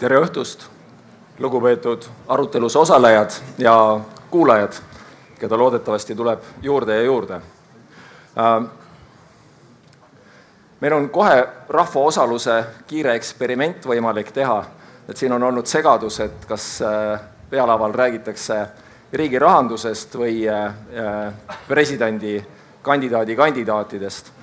Tere õhtust, lugupeetud arutelus osalejad ja kuulajad, keda loodetavasti tuleb juurde ja juurde. Meil on kohe rahva osaluse kiire eksperiment võimalik teha, et siin on olnud segadus, et kas pealaval räägitakse riigi rahandusest või presidendi kandidaatidest.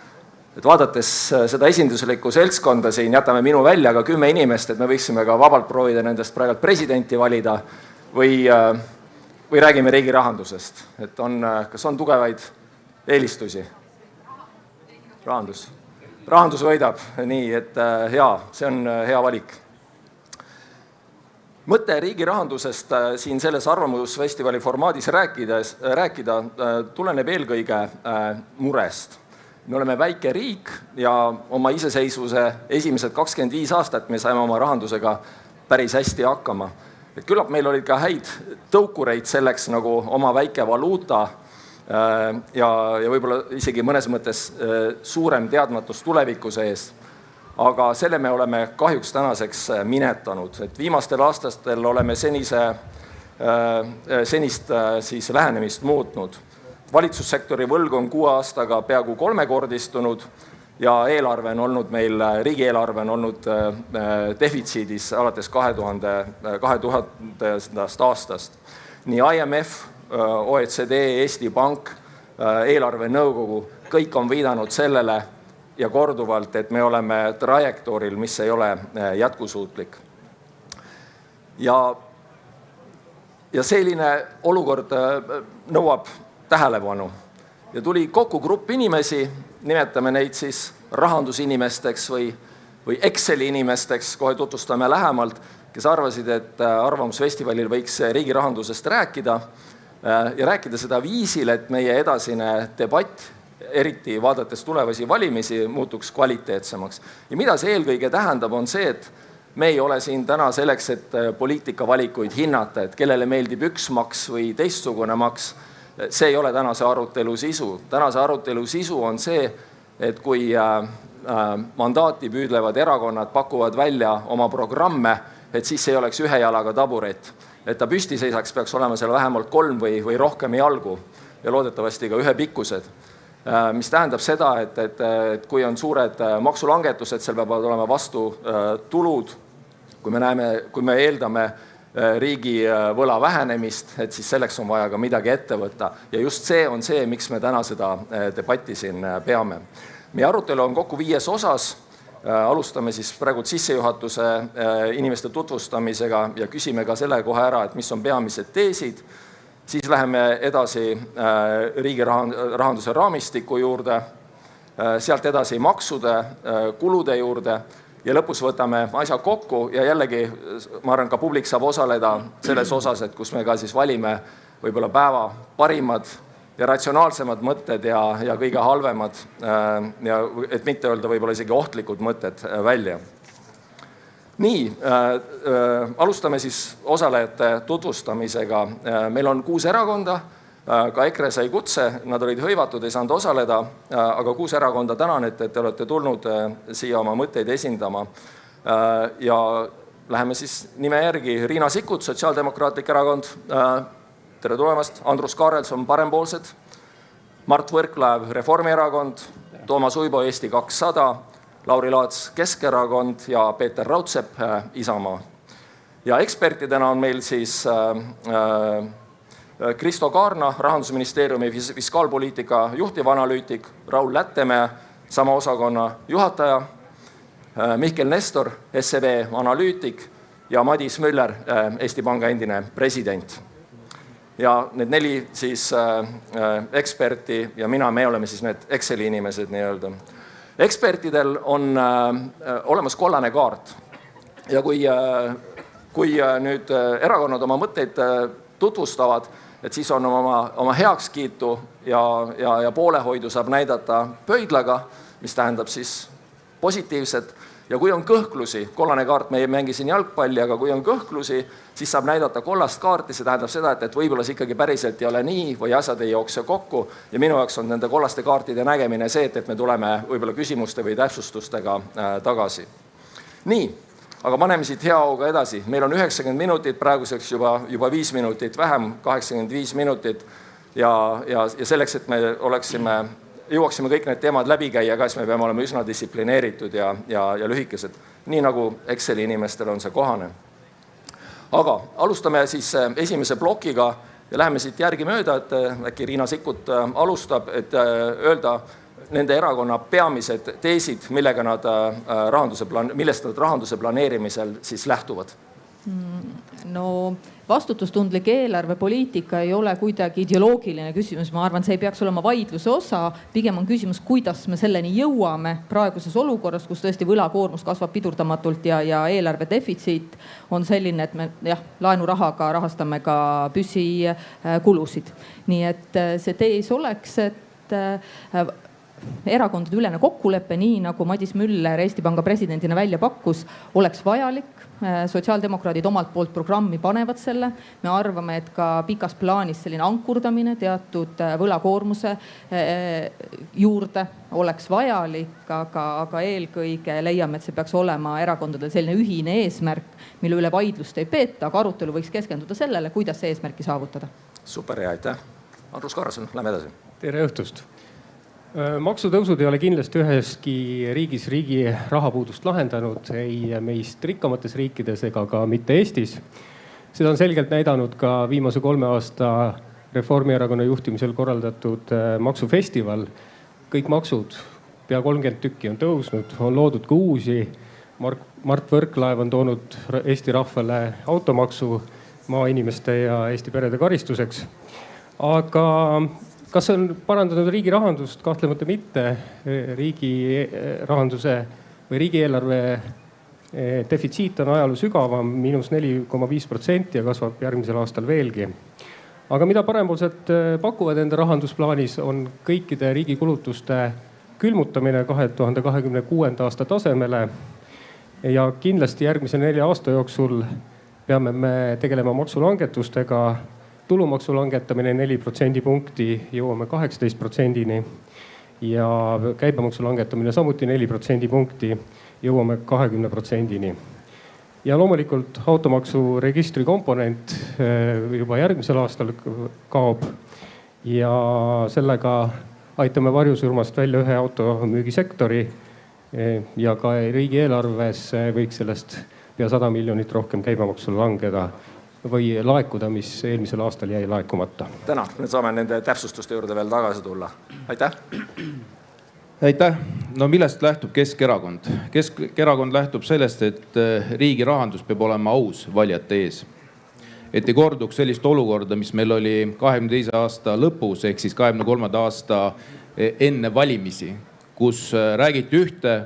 Et vaadates seda esinduslikku seltskonda siin, jätame minu välja ka 10 inimest, et me võiksime ka vabalt proovida nendest praegu presidenti valida või räägime riigi rahandusest. Et kas on tugevaid eelistusi? Rahandus võidab, nii et see on hea valik. Mõte riigi rahandusest siin selles arvamusfestivali formaadis rääkida tuleneb eelkõige murest. Me oleme väike riik ja oma iseseisvuse esimesed 25 aastat me saime oma rahandusega päris hästi hakkama. Et küllap meil olid ka häid tõukureid selleks nagu oma väike valuuta ja võib-olla isegi mõnes mõttes suurem teadmatus tulevikuse ees. Aga selle me oleme kahjuks tänaseks minetanud. Et viimastel aastatel oleme senist lähenemist muutnud. Valitsussektori võlg on 6 aastaga peaaegu 3-kordistunud ja riigieelarve on olnud defitsiidis alates 2000. aastast. Nii IMF, OECD, Eesti Pank, eelarvenõukogu, kõik on viidanud sellele ja korduvalt, et me oleme trajektooril, mis ei ole jätkusuutlik. Ja selline olukord nõuab tähelepanu. Ja tuli kokku grupp inimesi, nimetame neid siis rahandusinimesteks või Exceli inimesteks, kohe tutvustame lähemalt, kes arvasid, et arvamusfestivalil võiks riigi rahandusest rääkida ja rääkida seda viisil, et meie edasine debatt, eriti vaadates tulevasi valimisi, muutuks kvaliteetsemaks. Ja mida see eelkõige tähendab, on see, et me ei ole siin täna selleks, et poliitikavalikuid hinnata, et kellele meeldib üks maks või teistsugune maks. See ei ole tänase arutelu sisu. Tänase arutelu sisu on see, et kui mandaati püüdlevad erakonnad pakuvad välja oma programme, et siis ei oleks ühe jalaga taburet. Et ta püsti seisaks, peaks olema seal vähemalt 3 või rohkem jalgu ja loodetavasti ka ühepikkused. Mis tähendab seda, et kui on suured maksulangetused, seal peavad olema vastu tulud, kui me eeldame riigi võla vähenemist, et siis selleks on vaja ka midagi ette võtta. Ja just see on see, miks me täna seda debatti siin peame. Meie arutelu on kokku 5 osas. Alustame siis praegu sissejuhatuse inimeste tutvustamisega ja küsime ka selle kohe ära, et mis on peamised teesid. Siis läheme edasi riigi rahanduse raamistiku juurde, sealt edasi maksude, kulude juurde ja lõpus võtame asja kokku ja jällegi, ma arvan, ka publik saab osaleda selles osas, et kus me ka siis valime võib-olla päeva parimad ja ratsionaalsemad mõtted ja kõige halvemad, ja et mitte öelda võib-olla isegi ohtlikud mõtted välja. Nii, alustame siis osalejate tutvustamisega. Meil on 6 erakonda, ka EKRE sai kutse, nad olid hõivatud, ei saanud osaleda, aga 6 erakonda tänan, et te olete tulnud siia oma mõtteid esindama. Ja läheme siis nime järgi. Riina Sikkut, Sotsiaaldemokraatlik erakond, tere tulemast. Andrus Kaarelson, Parempoolsed, Mart Võrklaev, Reformierakond, Toomas Uibo, Eesti 200, Lauri Laats, Keskerakond ja Peeter Raudsepp, Isamaa. Ja ekspertidena on meil siis Kristo Kaarna, Rahandusministeeriumi fiskaalpoliitika juhtivanalüütik, Raul Lättemäe, sama osakonna juhataja, Mihkel Nestor, SEB analüütik ja Madis Müller, Eesti Panga endine president. Ja need 4 siis eksperti ja me oleme siis need Exceli inimesed nii-öelda. Ekspertidel on olemas kollane kaart ja kui nüüd erakonnad oma mõtteid tutvustavad, et siis on oma heakskiitu ja poolehoidu saab näidata pöidlaga, mis tähendab siis positiivset. Ja kui on kõhklusi, kollane kaart, me ei mängi siin jalgpalli, aga kui on kõhklusi, siis saab näidata kollast kaarti, see tähendab seda, et võib-olla see ikkagi päriselt ei ole nii või asjad ei jookse kokku. Ja minu jaoks on nende kollaste kaartide nägemine see, et me tuleme võib-olla küsimuste või täpsustustega tagasi. Nii, Aga paneme siit hea hooga edasi. Meil on 90 minutit, praeguseks juba 5 minutit vähem, 85 minutit. Ja selleks, et me jõuaksime kõik need teemad läbi käia, siis me peame olema üsna distsiplineeritud ja lühikesed. Nii nagu Exceli inimestel on see kohane. Aga alustame siis esimese plokiga ja läheme siit järgi mööda, et äkki Riina Sikkut alustab, et öelda nende erakonna peamised teesid, millest nad rahanduse planeerimisel siis lähtuvad. No vastutustundlik eelarvepoliitika ei ole kuidagi ideoloogiline küsimus. Ma arvan, see ei peaks olema vaidluse osa. Pigem on küsimus, kuidas me selleni jõuame praeguses olukorras, kus tõesti võlakoormus kasvab pidurdamatult ja eelarve defitsiit on selline, et me laenurahaga rahastame ka püsikulusid. Nii et see tees oleks, et erakondade ülene kokkulepe, nii nagu Madis Müller Eesti Panga presidendina välja pakkus, oleks vajalik. Sotsiaaldemokraadid omalt poolt programmi panevad selle. Me arvame, et ka pikas plaanis selline ankurdamine teatud võlakoormuse juurde oleks vajalik, aga eelkõige leiame, et see peaks olema erakondadel selline ühine eesmärk, mille üle vaidlust ei peeta, aga arutelu võiks keskenduda sellele, kuidas see eesmärki saavutada. Super, ja aitäh. Andrus Karlsson, lähme edasi. Tere õhtust. Maksutõusud ei ole kindlasti üheski riigis riigi rahapuudust lahendanud, ei meist rikkamates riikides ega ka mitte Eestis. Seda on selgelt näidanud ka viimase 3 aasta Reformierakonna juhtimisel korraldatud maksufestival. Kõik maksud, pea 30 tükki on tõusnud, on loodud ka uusi. Mart Võrklaev on toonud Eesti rahvale automaksu maainimeste ja Eesti perede karistuseks. Aga kas see on parandanud riigi rahandust? Kahtlemata mitte. Riigi rahanduse või riigieelarve defitsiit on ajaloo sügavam, –4,5% ja kasvab järgmisel aastal veelgi. Aga mida parempoolsed pakuvad enda rahandusplaanis on kõikide riigi kulutuste külmutamine 2026. aasta tasemele. Ja kindlasti järgmise 4 aasta jooksul peame me tegelema maksulangetustega. Tulumaksu langetamine 4% punkti, jõuame 18%-ni ja käibemaksu langetamine samuti 4% punkti, jõuame 20%-ni. Ja loomulikult automaksu registri komponent juba järgmisel aastal kaob ja sellega aitame varjusurmast välja ühe automüügisektori ja ka riigieelarves võiks sellest pea 100 miljonit rohkem käibemaksu langeda või laekuda, mis eelmisel aastal jäi laekumata. Tänan, nüüd saame nende täpsustuste juurde veel tagasi tulla. Aitäh. Aitäh. No millest lähtub Keskerakond? Keskerakond lähtub sellest, et riigi rahandus peab olema aus valijate ees. Et ei korduks sellist olukorda, mis meil oli 22 aasta lõpus, ehk siis 23 aasta enne valimisi, kus räägiti ühte,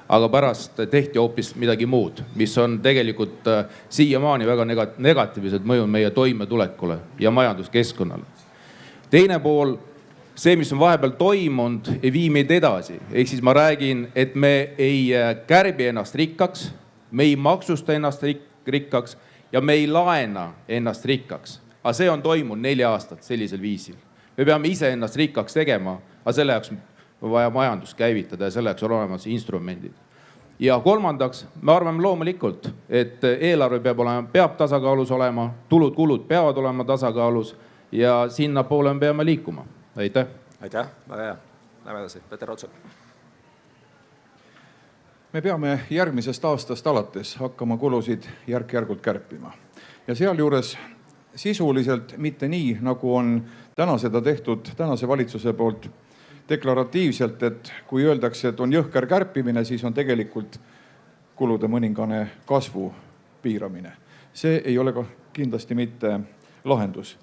aga pärast tehti hoopis midagi muud, mis on tegelikult siiamaani väga negatiivsed mõju meie toimetulekule ja majanduskeskkonnale. Teine pool, see, mis on vahepeal toimunud, ei vii meid edasi. Ehk siis ma räägin, et me ei kärbi ennast rikkaks, me ei maksusta ennast rikkaks ja me ei laena ennast rikkaks. Aga see on toimunud 4 aastat sellisel viisil. Me peame ise ennast rikkaks tegema, aga selle jaoks vaja majandust käivitada ja selleks on olemas instrumendid. Ja kolmandaks, me arvame loomulikult, et eelarve peab tasakaalus olema, tulud-kulud peavad olema tasakaalus ja sinna poole me peame liikuma. Aitäh. Aitäh, väga hea. Lähme edasi. Peter Otsa. Me peame järgmisest aastast alates hakkama kulusid järk-järgult kärpima. Ja sealjuures sisuliselt mitte nii, nagu on täna seda tehtud tänase valitsuse poolt deklaratiivselt, et kui öeldakse, et on jõhker kärpimine, siis on tegelikult kulude mõningane kasvu piiramine. See ei ole kindlasti mitte lahendus.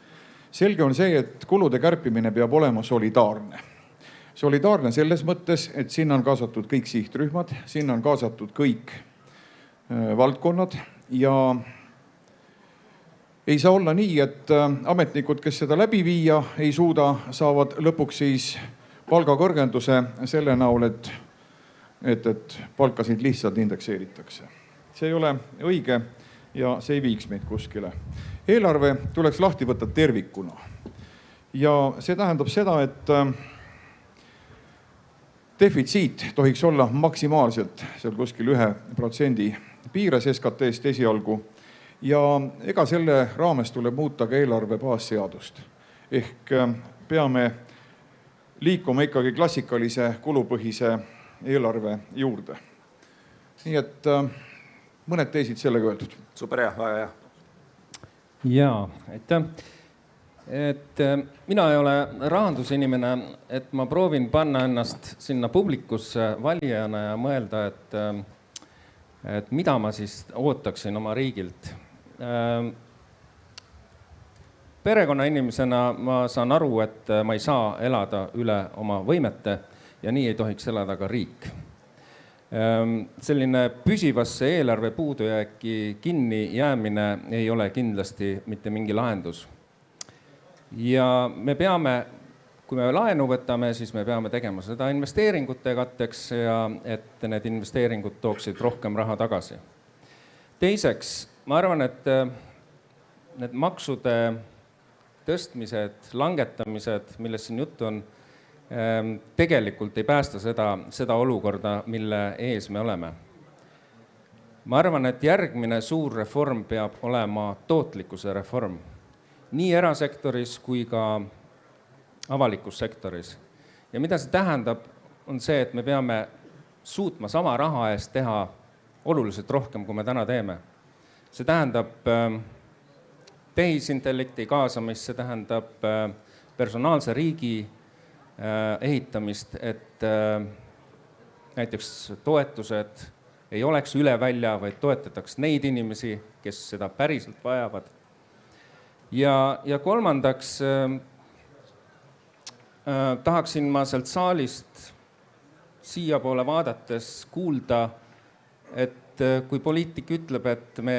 Selge on see, et kulude kärpimine peab olema solidaarne. Solidaarne selles mõttes, et sinna on kaasatud kõik sihtrühmad, sinna on kaasatud kõik valdkonnad ja ei saa olla nii, et ametnikud, kes seda läbi viia ei suuda, saavad lõpuks siis palgakõrgenduse selle näol, et palkasid lihtsalt indekseeritakse. See ei ole õige ja see ei viiks meid kuskile. Eelarve tuleks lahti võtta tervikuna. Ja see tähendab seda, et defitsiit tohiks olla maksimaalselt seal kuskil 1% piires SKT-st esialgu ja ega selle raames tuleb muuta ka eelarve baasseadust. Ehk peame liikuma ikkagi klassikalise kulupõhise eelarve juurde. Nii et mõned teesid sellega öeldud. Super hea, väga hea. Jaa, aitäh. Mina ei ole rahandusinimene, et ma proovin panna ennast sinna publikusse valijana ja mõelda, et mida ma siis ootaksin oma riigilt. Perekonnainimesena ma saan aru, et ma ei saa elada üle oma võimete ja nii ei tohiks elada ka riik. Selline püsivasse eelarve puudujääki kinni jäämine ei ole kindlasti mitte mingi lahendus. Ja me peame, kui me laenu võtame, siis me peame tegema seda investeeringute katteks ja et need investeeringud tooksid rohkem raha tagasi. Teiseks, ma arvan, et need maksude tõstmised, langetamised, millest siin juttu on, tegelikult ei päästa seda olukorda, mille ees me oleme. Ma arvan, et järgmine suur reform peab olema tootlikkuse reform. Nii erasektoris kui ka avalikus sektoris. Ja mida see tähendab, on see, et me peame suutma sama raha eest teha oluliselt rohkem, kui me täna teeme. See tähendab tehisintellekti kaasamist, see tähendab personaalse riigi ehitamist, et näiteks toetused ei oleks üle välja, vaid toetataks neid inimesi, kes seda päriselt vajavad. Ja kolmandaks tahaksin ma sealt saalist siia poole vaadates kuulda, et kui poliitik ütleb, et me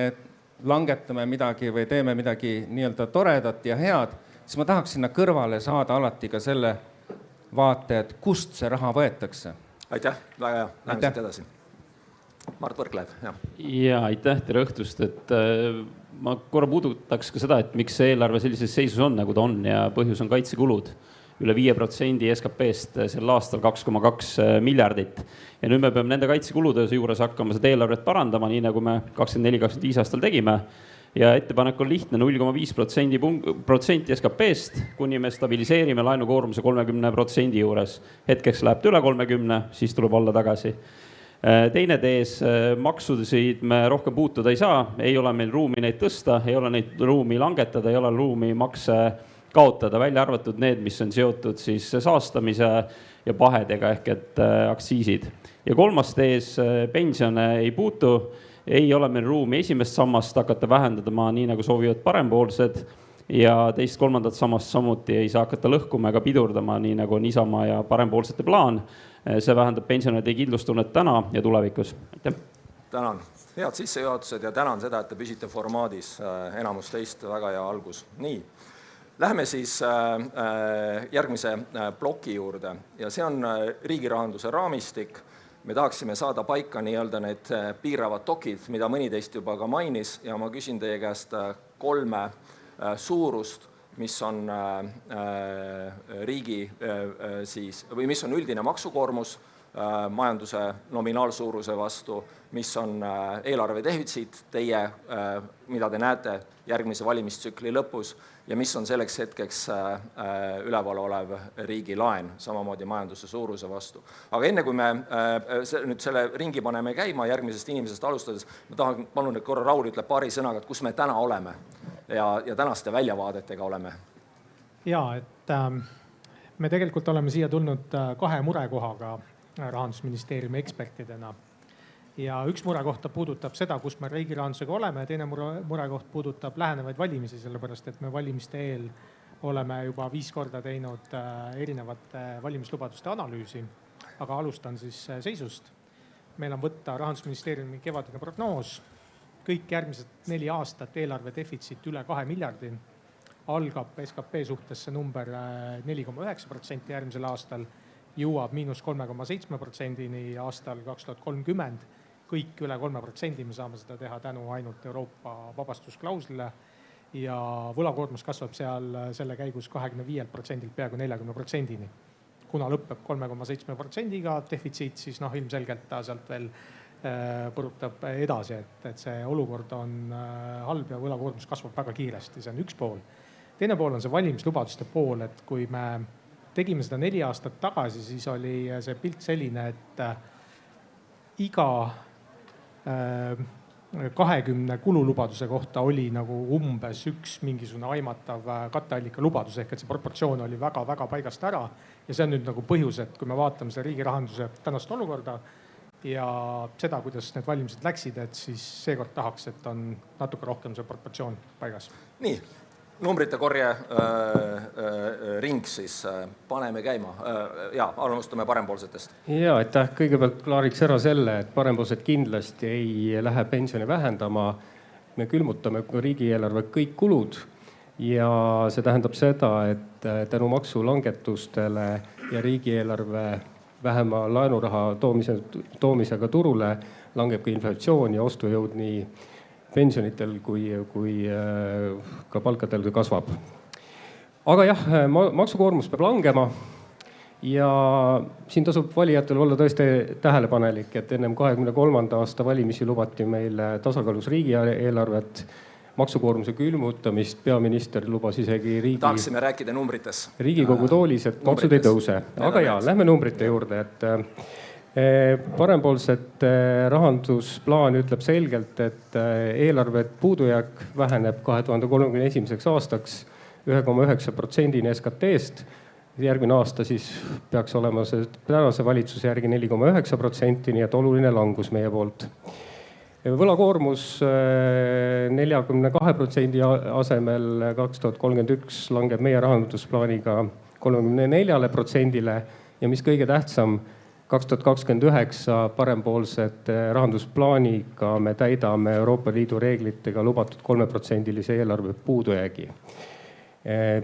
langetame midagi või teeme midagi nii-öelda toredat ja head, siis ma tahaks sinna kõrvale saada alati ka selle vaate, et kust see raha võetakse. Aitäh, väga hea. Lähme siit edasi. Mart Võrklaev. Ja aitäh, tere õhtust. Ma korra puudutaks ka seda, et miks see eelarve sellises seisus on, nagu ta on ja põhjus on kaitsekulud. Üle 5% SKP-st sel aastal 2,2 miljardit. Ja nüüd me peame nende kaitsekulude juures hakkama seda eelarvet parandama, nii nagu me 24-25 aastal tegime. Ja ettepanek on lihtne, 0,5% SKP-st, kuni me stabiliseerime laenukoormuse 30% juures. Hetkeks läheb üle 30, siis tuleb alla tagasi. Teine tees, maksusid me rohkem puutuda ei saa, ei ole meil ruumi neid tõsta, ei ole neid ruumi langetada, ei ole ruumi makse kaotada, välja arvatud need, mis on seotud siis saastamise ja pahedega ehk et aktsiisid. Ja kolmas tees, pensione ei puutu, ei ole meil ruumi esimest sammast hakata vähendama nii nagu soovivad parempoolsed ja teist kolmandat sammast samuti ei saa hakata lõhkuma ega pidurdama nii nagu on Isamaa ja parempoolsete plaan. See vähendab pensionäride kindlustunnet täna ja tulevikus. Aitäh. Tänan. Head sissejuhatused ja tänan seda, et te püsite formaadis. Enamus teist väga hea algus. Nii, lähme siis järgmise ploki juurde ja see on riigi rahanduse raamistik. Me tahaksime saada paika nii-öelda need piiravad dokid, mida mõni teist juba ka mainis ja ma küsin teie käest 3 suurust, mis on riigi siis, või mis on üldine maksukoormus majanduse nominaalsuuruse vastu, mis on eelarve defitsiit teie, mida te näete järgmise valimistsükli lõpus ja mis on selleks hetkeks üleval olev riigi laen, samamoodi majanduse suuruse vastu. Aga enne kui me nüüd selle ringi paneme käima järgmisest inimesest alustades, ma tahan palun, et korra Raul ütleb paari sõnaga, et kus me täna oleme ja tänaste väljavaadetega oleme. Jaa, et me tegelikult oleme siia tulnud 2 murekohaga Rahandusministeeriumi ekspertidena. Ja üks murekohta puudutab seda, kus me riigi rahandusega oleme ja teine murekoht puudutab lähenevaid valimisi, sellepärast et me valimiste eel oleme juba 5 korda teinud erinevate valimislubaduste analüüsi, aga alustan siis seisust. Meil on võtta Rahandusministeeriumi kevadine prognoos, kõik järgmised 4 aastat eelarve defitsiit üle 2 miljardi, algab SKP suhtes see number 4,9% järgmisel aastal, jõuab -3,7% aastal 2030, kõik üle 3% me saame seda teha tänu ainult Euroopa vabastusklauslile ja võlakoormus kasvab seal selle käigus 25% peaaegu 40%. Kuna lõpeb 3,7%-ga defitsiit, siis ilmselgelt ta sealt veel põrutab edasi, et see olukord on halb ja võlakoormus kasvab väga kiiresti, see on üks pool. Teine pool on see valimislubaduste pool, et kui me tegime seda 4 aastat tagasi, siis oli see pilt selline, et iga 20 kululubaduse kohta oli nagu umbes üks mingisugune aimatav katteallika lubadus, ehk et see proportsioon oli väga-väga paigast ära. Ja see on nüüd nagu põhjus, et kui me vaatame seda riigi rahanduse tänast olukorda ja seda, kuidas need valimised läksid, et siis seekord tahaks, et on natuke rohkem see proportsioon paigas. Nii, numbrite korje ring siis paneme käima. Ja, alustame parempoolsetest. Ja, aitäh. Kõigepealt klaariks ära selle, et parempoolsed kindlasti ei lähe pensioni vähendama. Me külmutame riigieelarve kõik kulud ja see tähendab seda, et tänu maksulangetustele ja riigieelarve vähema laenuraha toomisega turule langeb ka inflatsioon ja ostujõud nii pensionitel kui ka palkadel kasvab. Aga jah, maksukoormus peab langema ja siin tasub valijatel olla tõesti tähelepanelik, et ennem 2023. aasta valimisi lubati meil tasakaalus riigieelarvet, maksukoormuse külmutamist, peaminister lubas isegi tahaksime rääkida numbrites. Riigikogu toolis, et maksud ei tõuse. Aga ja, lähme numbrite juurde, et parempoolsete rahandusplaan ütleb selgelt, et eelarve puudujääk väheneb 2031. aastaks 1,9% SKT-st. Järgmine aasta siis peaks olema see tänase valitsuse järgi 4,9%, nii et oluline langus meie poolt. Võlakoormus 42% asemel 2031 langeb meie rahandusplaaniga 34%-le ja mis kõige tähtsam, 2029 parempoolsete rahandusplaaniga me täidame Euroopa Liidu reeglitega lubatud 3%-lise eelarve puudujäägi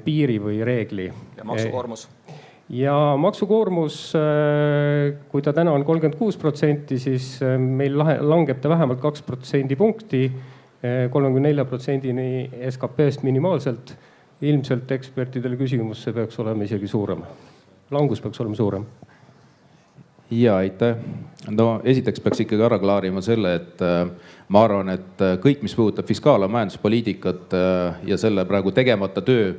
piiri või reegli. Ja maksukoormus? Ja maksukoormus, kui ta täna on 36%, siis meil langeb ta vähemalt 2% punkti, 34%-ni SKP-st minimaalselt. Ilmselt ekspertidele küsimus, see peaks olema isegi suurem. Langus peaks olema suurem. Ja, aitäh. No esiteks peaks ikkagi ära klaarima selle, et ma arvan, et kõik, mis puudutab fiskaal- ja majanduspoliitikat ja selle praegu tegemata töö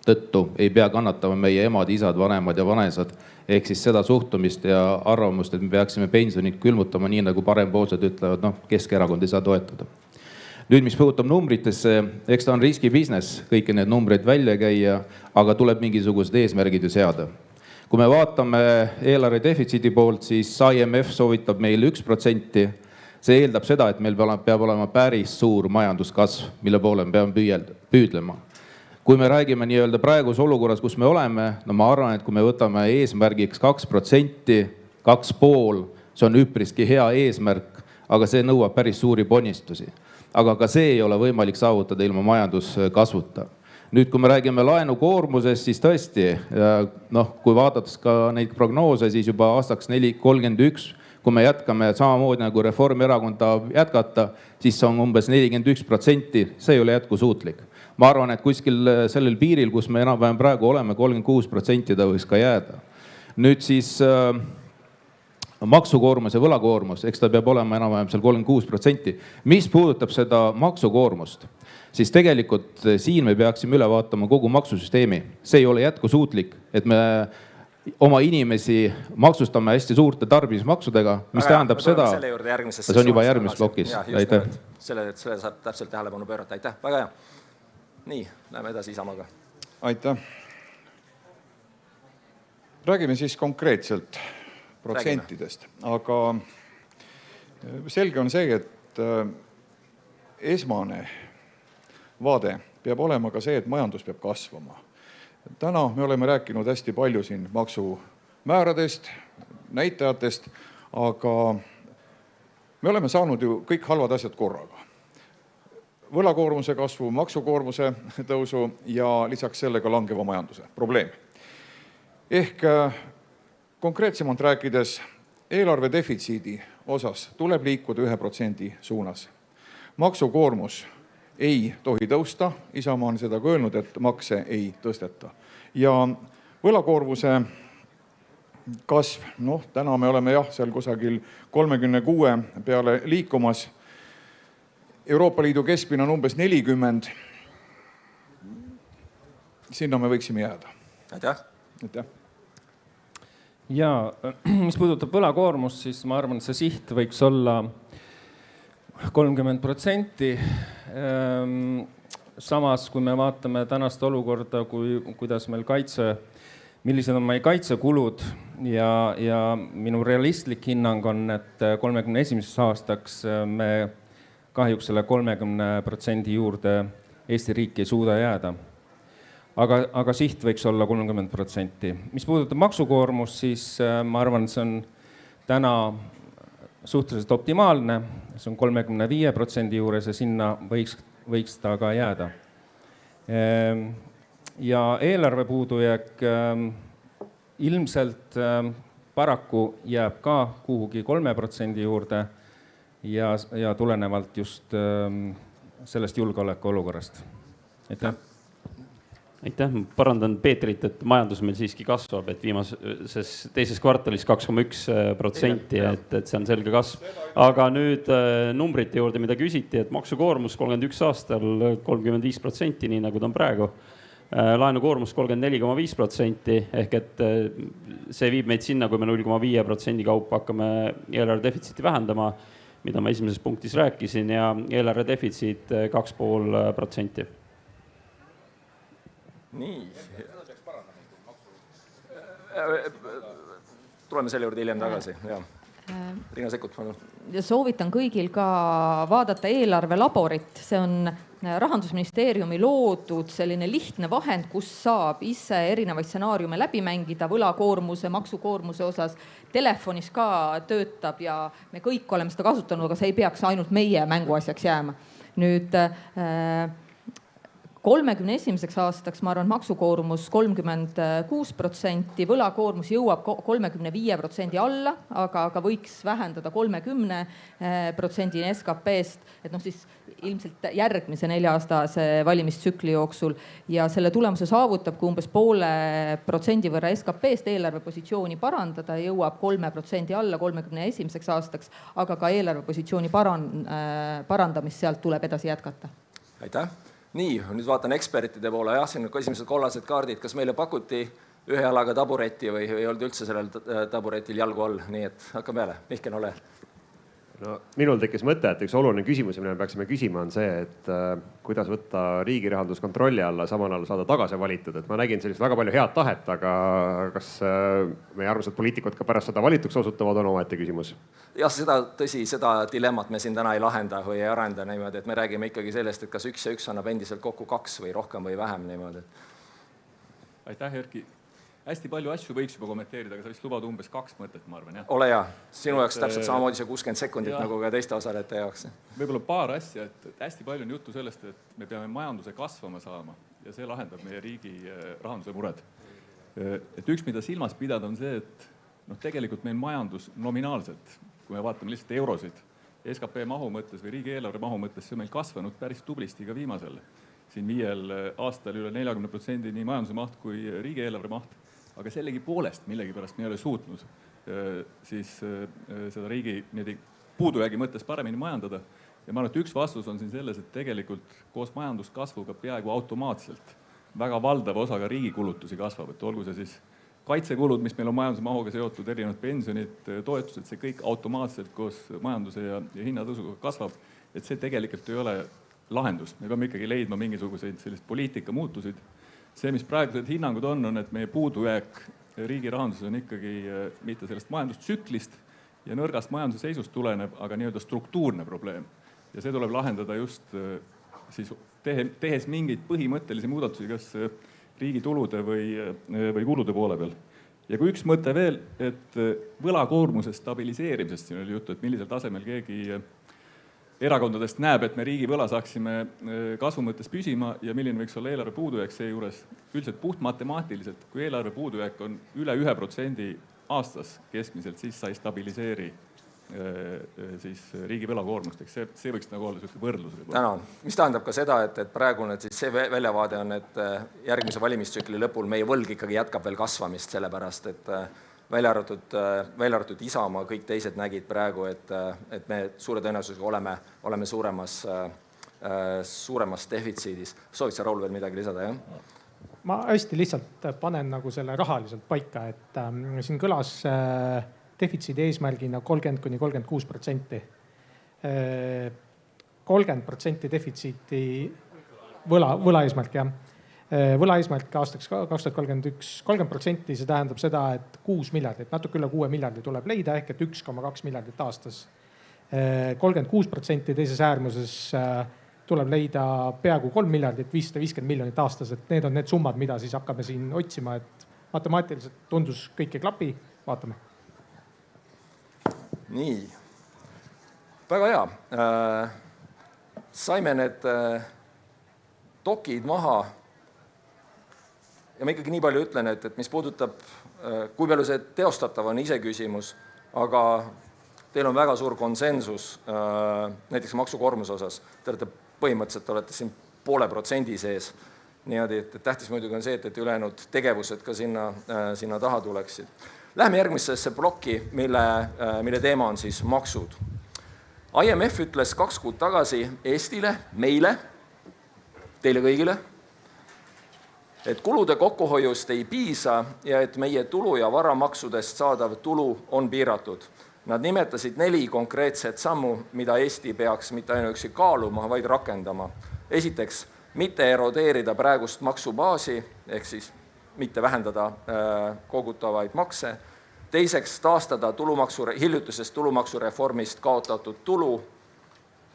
tõttu ei pea kannatama meie emad, isad, vanemad ja vanesad. Ehk siis seda suhtumist ja arvamust, et me peaksime pensionid külmutama nii, nagu parempoolsed ütlevad, Keskerakond ei saa toetada. Nüüd, mis puudutab numbritesse, eks ta on riski business, kõiki need numbreid välja käia, aga tuleb mingisugused eesmärgid ju seada. Kui me vaatame eelarve defitsiidi poolt, siis IMF soovitab meil 1%. See eeldab seda, et meil peab olema päris suur majanduskasv, mille poole me peame püüdlema. Kui me räägime nii-öelda praegus olukorras, kus me oleme, ma arvan, et kui me võtame eesmärgiks 2%, 2,5%, see on üpriski hea eesmärk, aga see nõuab päris suuri ponistusi. Aga ka see ei ole võimalik saavutada ilma majanduskasvuta. Nüüd, kui me räägime laenukoormusest, siis tõesti, kui vaadates ka neid prognoose, siis juba aastaks 2031, kui me jätkame samamoodi nagu Reformierakond tahab jätkata, siis on umbes 41%, see ei ole jätkusuutlik. Ma arvan, et kuskil sellel piiril, kus me enam-vähem praegu oleme, 36% ta võiks ka jääda. Nüüd siis maksukoormus ja võlakoormus, eks ta peab olema enam-vähem seal 36%. Mis puudutab seda maksukoormust, siis tegelikult siin me peaksime üle vaatama kogu maksusüsteemi. See ei ole jätkusuutlik, et me oma inimesi maksustame hästi suurte tarbimismaksudega, mis tähendab seda, see on juba järgmises plokis. Selle saab täpselt tähelepanu pöörata. Aitäh, väga hea. Nii, läheme edasi Isamaga. Aitäh. Räägime siis konkreetselt protsentidest, aga selge on see, et esmane vaade peab olema ka see, et majandus peab kasvama. Täna me oleme rääkinud hästi palju siin maksumääradest, näitajatest, aga me oleme saanud ju kõik halvad asjad korraga. Võlakoormuse kasvu, maksukoormuse tõusu ja lisaks sellega langeva majanduse probleem. Ehk konkreetsemalt rääkides eelarve defitsiidi osas tuleb liikuda 1% suunas. Maksukoormus ei tohi tõusta, Isamaa on seda öelnud, et makse ei tõsteta. Ja võlakoormuse kasv, noh, täna me oleme jah, seal kusagil 36 peale liikumas. Euroopa Liidu keskmine on umbes 40. Sinna me võiksime jääda. Aitäh. Ja mis puudutab võlakoormust, siis ma arvan, et see siht võiks olla 30%. Samas, kui me vaatame tänast olukorda, kuidas meil millised on meie kaitsekulud ja minu realistlik hinnang on, et 31. aastaks me kahjuks selle 30% juurde Eesti riiki ei suuda jääda. Aga siht võiks olla 30%. Mis puudutab maksukoormust, siis ma arvan, et see on täna suhteliselt optimaalne. See on 35% juures ja sinna võiks ta ka jääda. Ja eelarve puudujääk ilmselt paraku jääb ka kuhugi 3% juurde ja tulenevalt just sellest julgeoleku olukorrast. Aitäh. Aitäh, ma parandan Peetrit, et majandus meil siiski kasvab, et viimases teises kvartalis 2,1%, et see on selge kasv. Aga nüüd numbrite juurde, mida küsiti, et maksukoormus 31 aastal 35%, nii nagu ta on praegu. Laenukoormus 34,5%, ehk et see viib meid sinna, kui me 0,5% kaupa hakkame eelarve defitsiiti vähendama, mida ma esimeses punktis rääkisin, ja eelarve defitsiit 2,5%. Nii. Tuleme selle juurde hiljem tagasi. Riina Sikkut, palun. Ja soovitan kõigil ka vaadata eelarvelaborit. See on Rahandusministeeriumi loodud selline lihtne vahend, kus saab ise erinevaid stsenaariume läbi mängida võlakoormuse, maksukoormuse osas. Telefonis ka töötab ja me kõik oleme seda kasutanud, aga see ei peaks ainult meie mänguasjaks jääma. Nüüd 31. aastaks, ma arvan, maksukoormus 36%, võlakoormus jõuab 35% alla, aga võiks vähendada 30% SKP-st, et siis ilmselt järgmise 4-aastase valimistsükli jooksul ja selle tulemuse saavutab, kui umbes 0,5% võrra SKP-st eelarvepositsiooni parandada, jõuab 3% alla 31. aastaks, aga ka eelarvepositsiooni parandamist sealt tuleb edasi jätkata. Aitäh. Nii, nüüd vaatan ekspertide poole. Jah, siin on esimesed kollased kaardid. Kas meile pakuti ühe jalaga tabureti või ei olnud üldse sellel taburetil jalgu all? Nii et hakkame jälle. Mihkel, ole. No, minul tekkis mõte, et üks oluline küsimus, mida me peaksime küsima, on see, et kuidas võtta riigi rahandus kontrolli alla, samal ajal saada tagasi valitud. Et ma nägin sellist väga palju head tahet, aga kas meie armsad poliitikud ka pärast seda valituks osutuvad, on omaette küsimus? Jah, seda dilemmat me siin täna ei lahenda või ei arenda niimoodi, et me räägime ikkagi sellest, et kas 1 ja 1 annab endiselt kokku 2 või rohkem või vähem niimoodi. Aitäh, Erki. Hästi palju asju võiks juba kommenteerida, aga sa vist lubad umbes 2 mõtet, ma arvan, jah? Ole hea. Sinu jaoks täpselt samamoodi see 60 sekundit nagu ka teiste osalejate jaoks. Võib-olla paar asja, et hästi palju on juttu sellest, et me peame majanduse kasvama saama ja see lahendab meie riigi rahanduse mured. Et üks, mida silmas pidada, on see, et tegelikult meil majandus nominaalselt, kui me vaatame lihtsalt eurosid, SKP mahu mõttes või riigieelarve mahu mõttes, see on meil kasvanud päris tublisti ka viimasel. Siin 5 aastal üle 40% nii majanduse maht kui riigieelarve maht. Aga sellegi poolest millegipärast me ei ole suutnud siis seda riigi puudujäägi mõttes paremini majandada. Ja ma arvan, et üks vastus on siin selles, et tegelikult koos majanduskasvuga peaaegu automaatselt väga valdava osaga riigi kulutusi kasvab. Et olgu see siis kaitsekulud, mis meil on majanduse mahuga seotud, erinevad pensionid, toetused, see kõik automaatselt koos majanduse ja hinnatõusuga kasvab. Et see tegelikult ei ole lahendus. Me peame ikkagi leidma mingisuguseid sellist poliitika muutusid. See, mis praegused hinnangud on, et meie puudujääk riigi rahanduses on ikkagi mitte sellest majandustsüklist ja nõrgast majanduse seisust tuleneb, aga nii-öelda struktuurne probleem. Ja see tuleb lahendada just siis tehes mingeid põhimõttelisi muudatusi, kas riigi tulude või kulude poole peal. Ja kui üks mõte veel, et võlakoormuse stabiliseerimisest siin oli juttu, et millisel tasemel keegi erakondadest näeb, et me riigi võla saaksime kasvu mõttes püsima ja milline võiks olla eelarve puudujääk seejuures. Üldiselt puht matemaatiliselt, kui eelarve puudujääk on üle 1% aastas keskmiselt, siis sa ei stabiliseeri siis riigi võlakoormust. See võiks nagu olla selline võrdlus. Tänan. Mis tähendab ka seda, et praegune see väljavaade on, et järgmise valimistsükli lõpul meie võlg ikkagi jätkab veel kasvamist, sellepärast et välja arvatud Isamaa, kõik teised nägid praegu, et me suure tõenäosusega oleme suuremas defitsiidis. Soovid sa, Raul, veel midagi lisada, jah? Ma hästi lihtsalt panen nagu selle rahaliselt paika, et siin kõlas defitsiidi eesmärgina 30–36%. 30% defitsiiti võla eesmärk, jah. Võla eesmärk aastaks 2031, 30%, see tähendab seda, et 6 miljardit, natuke üle 6 miljardi tuleb leida, ehk et 1,2 miljardit aastas. 36% teises äärmuses tuleb leida peaaegu 3 miljardit, 550 miljonit aastas, et need on need summad, mida siis hakkame siin otsima, et matemaatiliselt tundus kõik ei klapi, vaatame. Nii, väga hea. Saime need dokid maha. Ja ma ikkagi nii palju ütlen, et mis puudutab, kui palju see teostatav on ise küsimus, aga teil on väga suur konsensus näiteks maksukoormuse osas. Te olete siin 0,5% sees. Niimoodi, et tähtis muidugi on see, et ülejäänud tegevused ka sinna taha tuleksid. Läheme järgmisesse plokki, mille teema on siis maksud. IMF ütles 2 kuud tagasi Eestile, meile, teile kõigile, et kulude kokkuhoiust ei piisa ja et meie tulu- ja varamaksudest saadav tulu on piiratud. Nad nimetasid 4 konkreetset sammu, mida Eesti peaks mitte ainuüksi kaaluma, vaid rakendama. Esiteks, mitte erodeerida praegust maksubaasi, ehk siis mitte vähendada kogutavaid makse. Teiseks, taastada hiljutisest tulumaksureformist kaotatud tulu.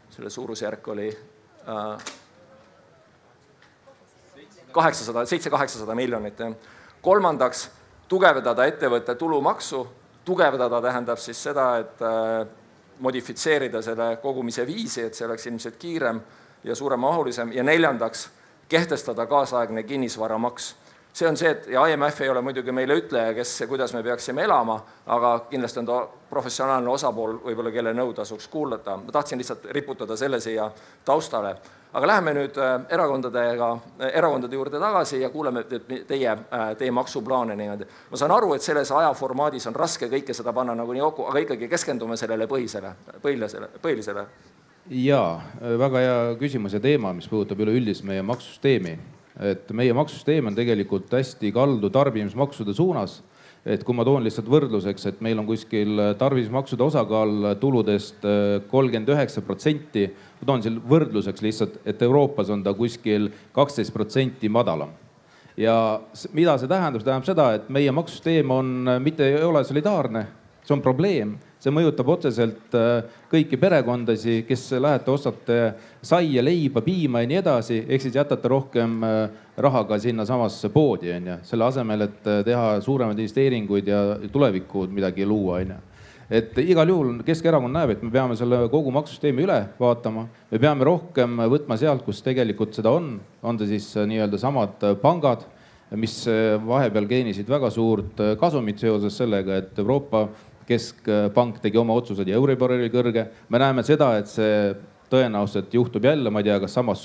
Selle suurusjärk oli 700–800 miljonit. Kolmandaks, tugevdada ettevõtte tulumaksu. Tugevdada tähendab siis seda, et modifitseerida selle kogumise viisi, et see oleks ilmselt kiirem ja suuremahulisem. Ja neljandaks, kehtestada kaasaegne kinnisvaramaks. See on see, et ja IMF ei ole muidugi meile ütleja, kuidas me peaksime elama, aga kindlasti on ta professionaalne osapool, võib-olla kelle nõu tasuks kuulata. Ma tahtsin lihtsalt riputada selle siia taustale. Aga läheme nüüd erakondade juurde tagasi ja kuuleme teie maksuplaane. Ma saan aru, et selles ajaformaadis on raske kõike seda panna nagu nii kokku, aga ikkagi keskendume sellele põhilisele. Jaa, väga hea küsimus ja teema, mis puudutab üleüldist meie maksusüsteemi. Et meie maksusüsteem on tegelikult hästi kaldu tarbimismaksude suunas. Et kui ma toon lihtsalt võrdluseks, et meil on kuskil tarbimismaksude osakaal tuludest 39%, ma toon siin võrdluseks lihtsalt, et Euroopas on ta kuskil 12% madalam. Ja mida see tähendab? See tähendab seda, et meie maksusüsteem mitte ei ole solidaarne, see on probleem. See mõjutab otseselt kõiki perekondasi, kes lähete, ostate saia, leiba, piima ja nii edasi, ehk siis jätate rohkem rahaga sinna samasse poodi, selle asemel, et teha suuremaid investeeringuid ja tulevikku midagi luua. Et igal juhul Keskerakond näeb, et me peame selle kogu maksusüsteemi üle vaatama. Me peame rohkem võtma sealt, kus tegelikult seda on ta siis nii-öelda samad pangad, mis vahepeal geenisid väga suurt kasumit seoses sellega, et Euroopa Keskpank tegi oma otsused ja Euribor oli kõrge. Me näeme seda, et see tõenäoliselt juhtub jälle, ma ei tea, kas samas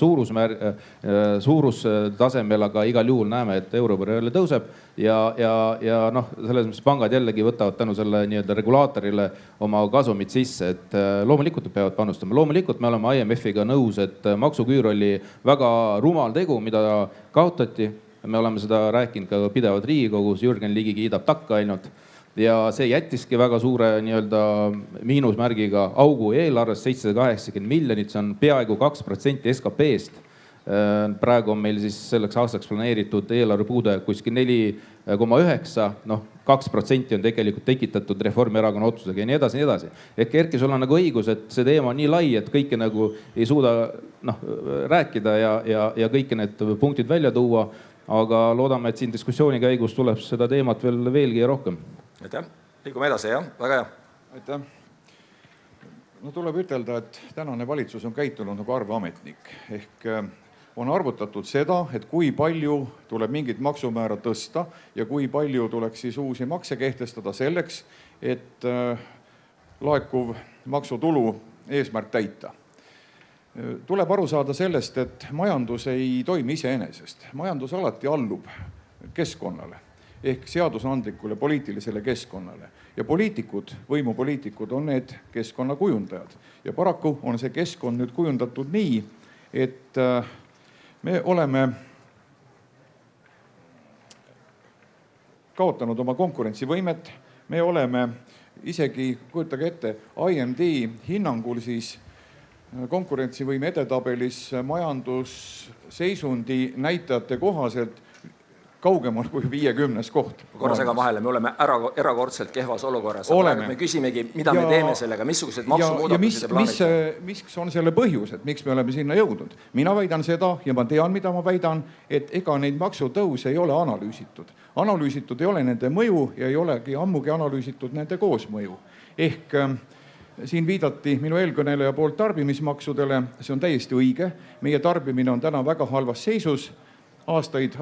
suurustasemel, aga igal juhul näeme, et Euribor jälle tõuseb ja selles mõttes pangad jällegi võtavad tänu selle nii-öelda regulaatorile oma kasumit sisse, et loomulikult peavad panustama. Loomulikult me oleme IMF-iga nõus, et maksuküür oli väga rumal tegu, mida kaotati. Me oleme seda rääkinud ka pidevalt Riigikogus, Jürgen Ligi kiidab takka ainult. Ja see jättiski väga suure nii-öelda miinusmärgiga augu eelarves 780 miljonit, see on peaaegu 2% SKP-st. Praegu on meil siis selleks aastaks planeeritud eelarve puudujääk kuskil 4,9, 2% on tegelikult tekitatud Reformierakonna otsusega ja nii edasi, nii edasi. Ehk Erki, sul on nagu õigus, et see teema on nii lai, et kõike nagu ei suuda rääkida ja kõiki need punktid välja tuua, aga loodame, et siin diskussiooni käigus tuleb seda teemat veelgi rohkem. Aitäh. Liigume edasi, jah? Väga hea. Aitäh. Tuleb ütelda, et tänane valitsus on käitunud nagu arveametnik. Ehk on arvutatud seda, et kui palju tuleb mingit maksumäära tõsta ja kui palju tuleks siis uusi makse kehtestada selleks, et laekuv maksutulu eesmärk täita. Tuleb aru saada sellest, et majandus ei toimi iseenesest. Majandus alati allub keskkonnale. ehk seadusandlikule poliitilisele keskkonnale. Ja poliitikud, võimupoliitikud on need keskkonnakujundajad. Ja paraku on see keskkond nüüd kujundatud nii, et me oleme kaotanud oma konkurentsivõimet. Me oleme isegi, kujutage ette, IMD hinnangul siis konkurentsivõime edetabelis majandusseisundi näitajate kohaselt kaugemal kui 50. koht. Korra segan vahele, me oleme erakordselt kehvas olukorras. Me küsimegi, mida me teeme sellega, missugused maksumuudatused ja plaanid. Miks on selle põhjus, et miks me oleme sinna jõudnud? Mina väidan seda ja ma tean, mida ma väidan, et ega neid maksutõuse ei ole analüüsitud. Analüüsitud ei ole nende mõju ja ei olegi ammugi analüüsitud nende koosmõju. Ehk siin viidati minu eelkõneleja poolt tarbimismaksudele, see on täiesti õige. Meie tarbimine on täna väga halvas seisus. Aastaid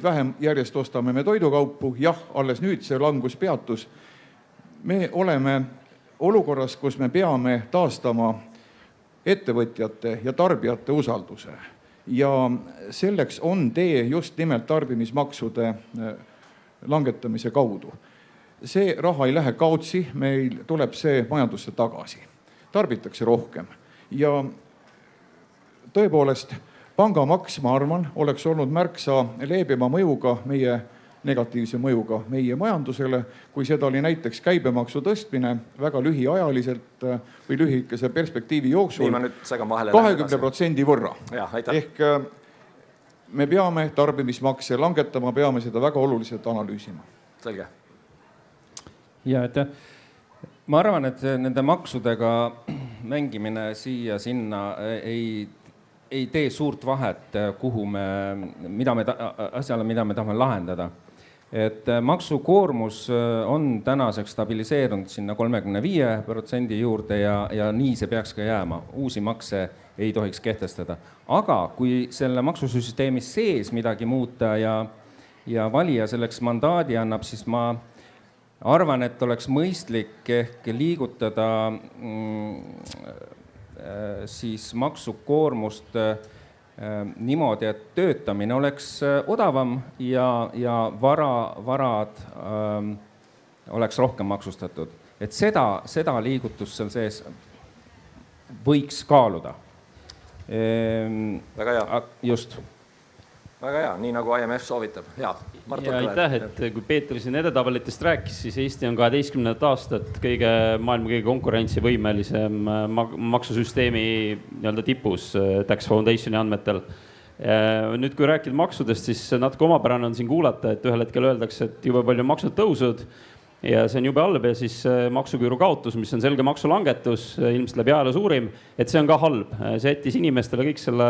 vähem järjest ostame me toidukaupu. Jah, alles nüüd see langus peatus. Me oleme olukorras, kus me peame taastama ettevõtjate ja tarbijate usalduse. Ja selleks on tee just nimelt tarbimismaksude langetamise kaudu. See raha ei lähe kaotsi, meil tuleb see majandusse tagasi. Tarbitakse rohkem. Ja tõepoolest, pangamaks, ma arvan, oleks olnud märksa leebema mõjuga, negatiivse mõjuga meie majandusele, kui seda oli näiteks käibemaksu tõstmine väga lühiajaliselt või lühikese perspektiivi jooksul 20% võrra. Ehk me peame tarbimismakse langetama, peame seda väga oluliselt analüüsima. Selge. Ja, et ma arvan, et nende maksudega mängimine siia-sinna ei tee suurt vahet, mida me tahame lahendada. Et maksukoormus on tänaseks stabiliseerunud sinna 35% juurde ja nii see peaks ka jääma. Uusi makse ei tohiks kehtestada. Aga kui selle maksusüsteemi sees midagi muuta ja valija selleks mandaadi annab, siis ma arvan, et oleks mõistlik ehk liigutada siis maksukoormust niimoodi, et töötamine oleks odavam ja varad oleks rohkem maksustatud. Et seda liigutust seal sees võiks kaaluda. Väga hea. Just. Väga hea, nii nagu IMF soovitab. Hea, Mart Võrklaev. Aitäh, et kui Peeter siin edetabelitest rääkis, siis Eesti on 12. aastat maailma kõige konkurentsivõimelisem maksusüsteemi tipus Tax Foundationi andmetel. Nüüd, kui rääkida maksudest, siis natuke omapärane on siin kuulata, et ühel hetkel öeldakse, et jube palju maksud tõusud ja see on jube halb ja siis maksuküüru kaotus, mis on selge maksulangetus, ilmselt läbi ajaloo suurim, et see on ka halb. See jättis inimestele kõik selle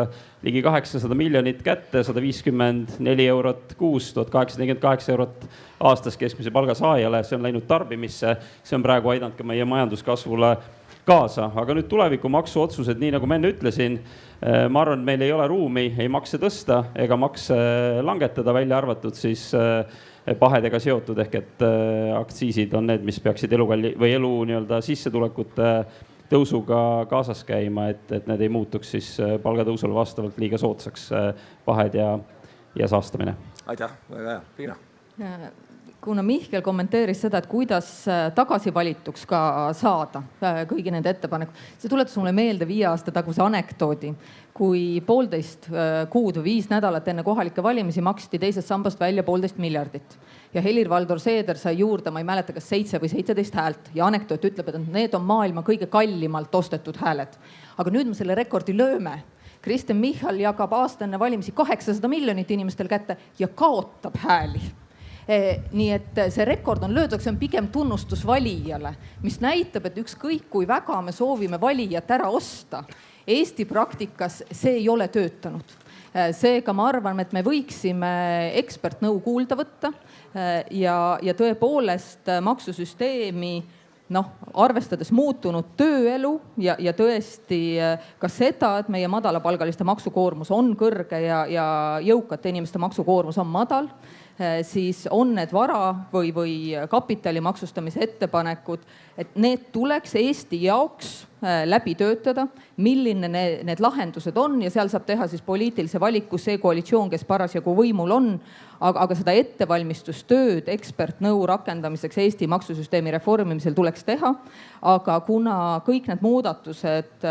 ligi 800 miljonit kätte, 154 eurot kuus, 1848 eurot aastas keskmise palga saajale. See on läinud tarbimisse, see on praegu aidanud ka meie majanduskasvule kaasa. Aga nüüd tuleviku maksuotsused, nii nagu ma enne ütlesin, ma arvan, et meil ei ole ruumi ei makse tõsta ega makse langetada, välja arvatud siis pahedega seotud ehk et aktsiisid on need, mis peaksid elu sissetulekute tõusuga kaasas käima, et need ei muutuks siis palgatõusule vastavalt liiga soodsaks pahed ja saastamine. Aitäh, väga hea. Piina. Kuna Mihkel kommenteeris seda, et kuidas tagasi valituks ka saada kõigi nende ettepaneku, see tuletas mulle meelde 5 aasta taguse anekdoodi, kui 1,5 kuud või 5 nädalat enne kohalike valimisi maksti teisest sambast välja 1,5 miljardit. Ja Helir-Valdor Seeder sai juurde, ma ei mäleta, kas 7 või 17 häält. Ja anekdoot ütleb, et need on maailma kõige kallimalt ostetud hääled. Aga nüüd me selle rekordi lööme. Kristen Michal jagab aasta enne valimisi 800 miljonit inimestel kätte ja kaotab hääli. Nii et see rekord on löödud, see on pigem tunnustus valijale, mis näitab, et ükskõik kui väga me soovime valijat ära osta, Eesti praktikas see ei ole töötanud. Seega ma arvan, et me võiksime ekspertnõu kuulda võtta ja tõepoolest maksusüsteemi arvestades muutunud tööelu ja tõesti ka seda, et meie madalapalgaliste maksukoormus on kõrge ja jõukate inimeste maksukoormus on madal, siis on need vara või kapitali maksustamise ettepanekud et need tuleks Eesti jaoks läbi töötada, milline need lahendused on ja seal saab teha siis poliitilise valiku see koalitsioon, kes parasjagu võimul on. Aga seda ettevalmistustööd ekspertnõu rakendamiseks Eesti maksusüsteemi reformimisel tuleks teha. Aga kuna kõik need muudatused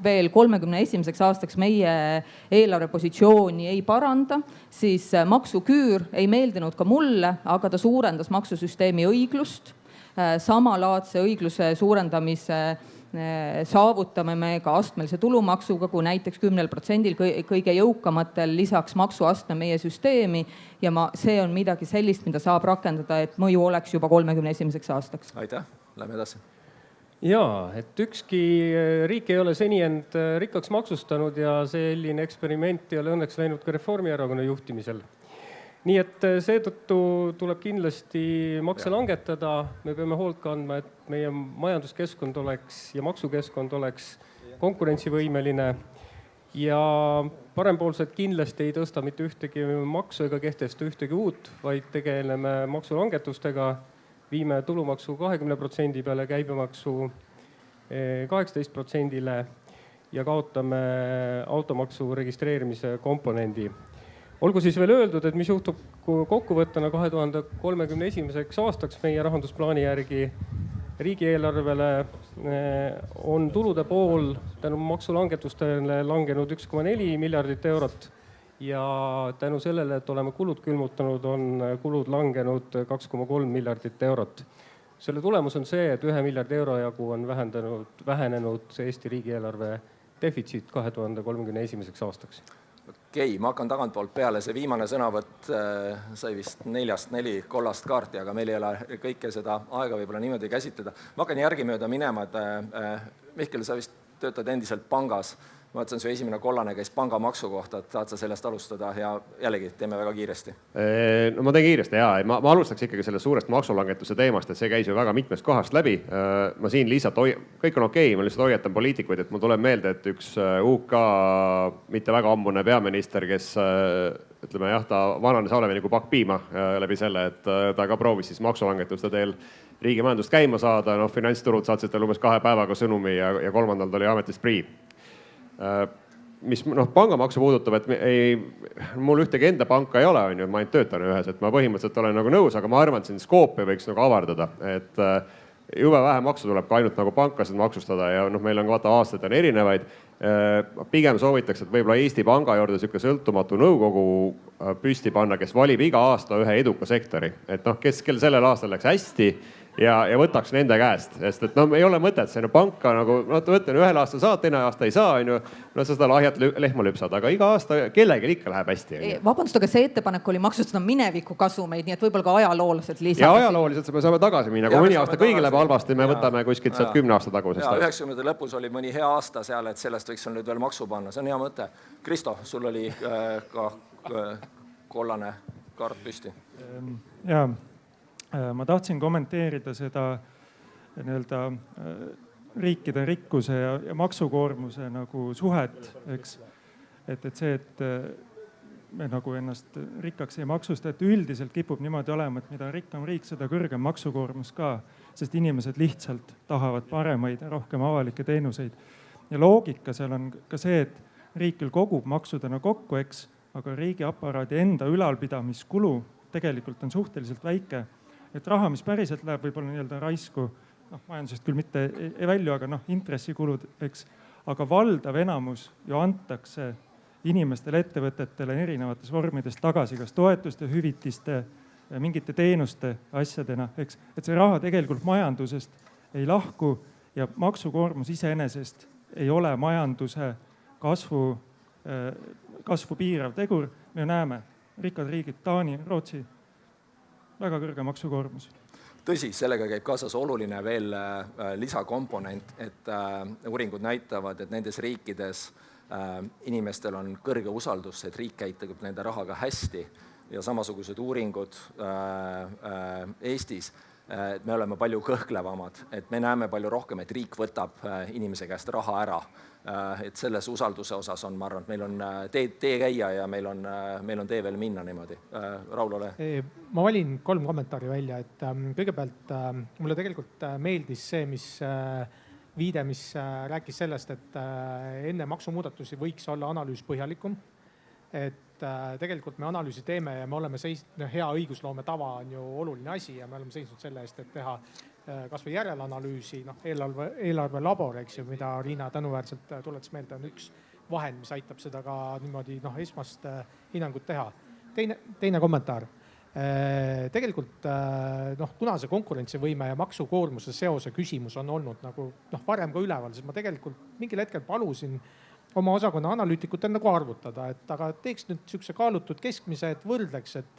veel 31. aastaks meie eelarvepositsiooni ei paranda, siis maksuküür ei meeldinud ka mulle, aga ta suurendas maksusüsteemi õiglust. Samalaadse õigluse suurendamise saavutame me ka astmelise tulumaksuga, kui näiteks 10% kõige jõukamatel lisaks maksuastme meie süsteemi ja see on midagi sellist, mida saab rakendada, et mõju oleks juba 31. aastaks. Aitäh, lähme edasi. Jaa, et ükski riik ei ole seni end rikkaks maksustanud ja selline eksperiment ei ole õnneks läinud ka Reformierakonna juhtimisel. Nii et seetõttu tuleb kindlasti makse langetada. Me peame hoolt kandma, et meie majanduskeskkond oleks ja maksukeskkond oleks konkurentsivõimeline. Ja parempoolsed kindlasti ei tõsta mitte ühtegi maksu ega kehtesta ühtegi uut, vaid tegeleme maksulangetustega. Viime tulumaksu 20% peale, käibemaksu 18% ja kaotame automaksu registreerimise komponendi. Olgu siis veel öeldud, et mis juhtub kokkuvõttena 2031. aastaks meie rahandusplaani järgi riigieelarvele on tulude pool tänu maksulangetustele langenud 1,4 miljardit eurot ja tänu sellele, et oleme kulud külmutanud, on kulud langenud 2,3 miljardit eurot. Selle tulemus on see, et 1 miljardi euro jagu on vähenenud Eesti riigieelarve defitsiit 2031. aastaks. Okei, ma hakkan tagantpoolt peale. See viimane sõnavõtt sai vist 4 kollast kaarti, aga meil ei ole kõike seda aega võib-olla niimoodi käsitleda. Ma hakkan järgimööda minema, et Mihkel, sa vist töötad endiselt pangas. Ma vaatasin, su esimene kollane käis pangamaksu kohta, et saad sa sellest alustada ja jällegi teeme väga kiiresti. No ma teen kiiresti, jaa. Ma alustaks ikkagi sellest suurest maksulangetuse teemast, et see käis ju väga mitmest kohast läbi. Ma siin lihtsalt, kõik on okei, ma lihtsalt hoiatan poliitikuid, et mul tuleb meelde, et üks UK mitte väga ammune peaminister, kes ütleme jah, ta vananes halvemini kui pakk piima läbi selle, et ta ka proovis siis maksulangetuste teel riigi majandust käima saada. Finantsturud saatsid tal umbes 2 päevaga sõnumi ja 3. tuli ametist prii. Mis pangamaksu puudutab, et mul ühtegi enda panka ei ole, ma ainult töötan ühes, et ma põhimõtteliselt olen nagu nõus, aga ma arvan, et siin skoopi võiks nagu avardada, et jube vähe maksu tuleb ka ainult nagu pankasid maksustada ja meil on vaata aastaid on erinevaid. Pigem soovitaks, et võib-olla Eesti Panga juurde selline sõltumatu nõukogu püsti panna, kes valib iga aasta ühe eduka sektori, et kel sellel aastal läks hästi ja võtaks nende käest, sest et ei ole mõtet see panka nagu, võtan ühel aastal saad, teine aasta ei saa, sa seda lahjat lehma lüpsad, aga iga aasta kellelgi ikka läheb hästi. Vabandust, aga see ettepanek oli maksustada mineviku kasumeid, nii et võib-olla ka ajaloolased lisaks. Ja ajaloolised me saame tagasi minna, kui mõni aasta kõigi läheb halvasti, me võtame kuskilt sealt 10 aasta tagusest. 90. lõpus oli mõni hea aasta seal, et sellest võiks nüüd veel maksu panna, see on hea mõte. Kristo, sul oli ka kollane kaart püsti. Jaa. Ma tahtsin kommenteerida seda riikide rikkuse ja maksukoormuse nagu suhet, eks. Et see, et me nagu ennast rikkaks ei maksusta, et üldiselt kipub niimoodi olema, et mida rikkam riik, seda kõrgem maksukoormus ka, sest inimesed lihtsalt tahavad paremaid ja rohkem avalikke teenuseid. Ja loogika seal on ka see, et riik küll kogub maksudena kokku, eks, aga riigi aparaadi enda ülalpidamiskulu tegelikult on suhteliselt väike. Et raha, mis päriselt läheb võib-olla raisku, majandusest küll mitte ei välju, aga intressikulud, eks. Aga valdav enamus ju antakse inimestele, ettevõtetele erinevates vormides tagasi, kas toetuste, hüvitiste, mingite teenuste asjadena, eks. Et see raha tegelikult majandusest ei lahku ja maksukoormus iseenesest ei ole majanduse kasvu piirav tegur. Me näeme, rikkad riigid, Taani, Rootsi, väga kõrge maksukoormus. Tõsi, sellega käib kaasas oluline veel lisakomponent, et uuringud näitavad, et nendes riikides inimestel on kõrge usaldus, et riik käitub nende rahaga hästi ja samasugused uuringud Eestis et me oleme palju kõhklevamad, et me näeme palju rohkem, et riik võtab inimese käest raha ära. Et selles usalduse osas on, ma arvan, et meil on tee käia ja meil on tee veel minna niimoodi. Raul, ole. Ma valin 3 kommentaari välja, et kõigepealt mulle tegelikult meeldis see, mis rääkis sellest, et enne maksumuudatusi võiks olla analüüs põhjalikum. Et tegelikult me analüüsi teeme ja me oleme hea õigusloome tava on ju oluline asi ja me oleme seisnud selle eest, et teha kas või järelanalüüsi, eelarve labor, eks ju, mida Riina tänuväärselt tuletas meelde, on üks vahend, mis aitab seda ka niimoodi esmast hinnangut teha. Teine kommentaar. Tegelikult kuna see konkurentsivõime ja maksukoormuse seose küsimus on olnud nagu varem ka üleval, siis ma tegelikult mingil hetkel palusin oma osakonna analüütikutel nagu arvutada, et aga teeks nüüd niisuguse kaalutud keskmise, et võrdleks, et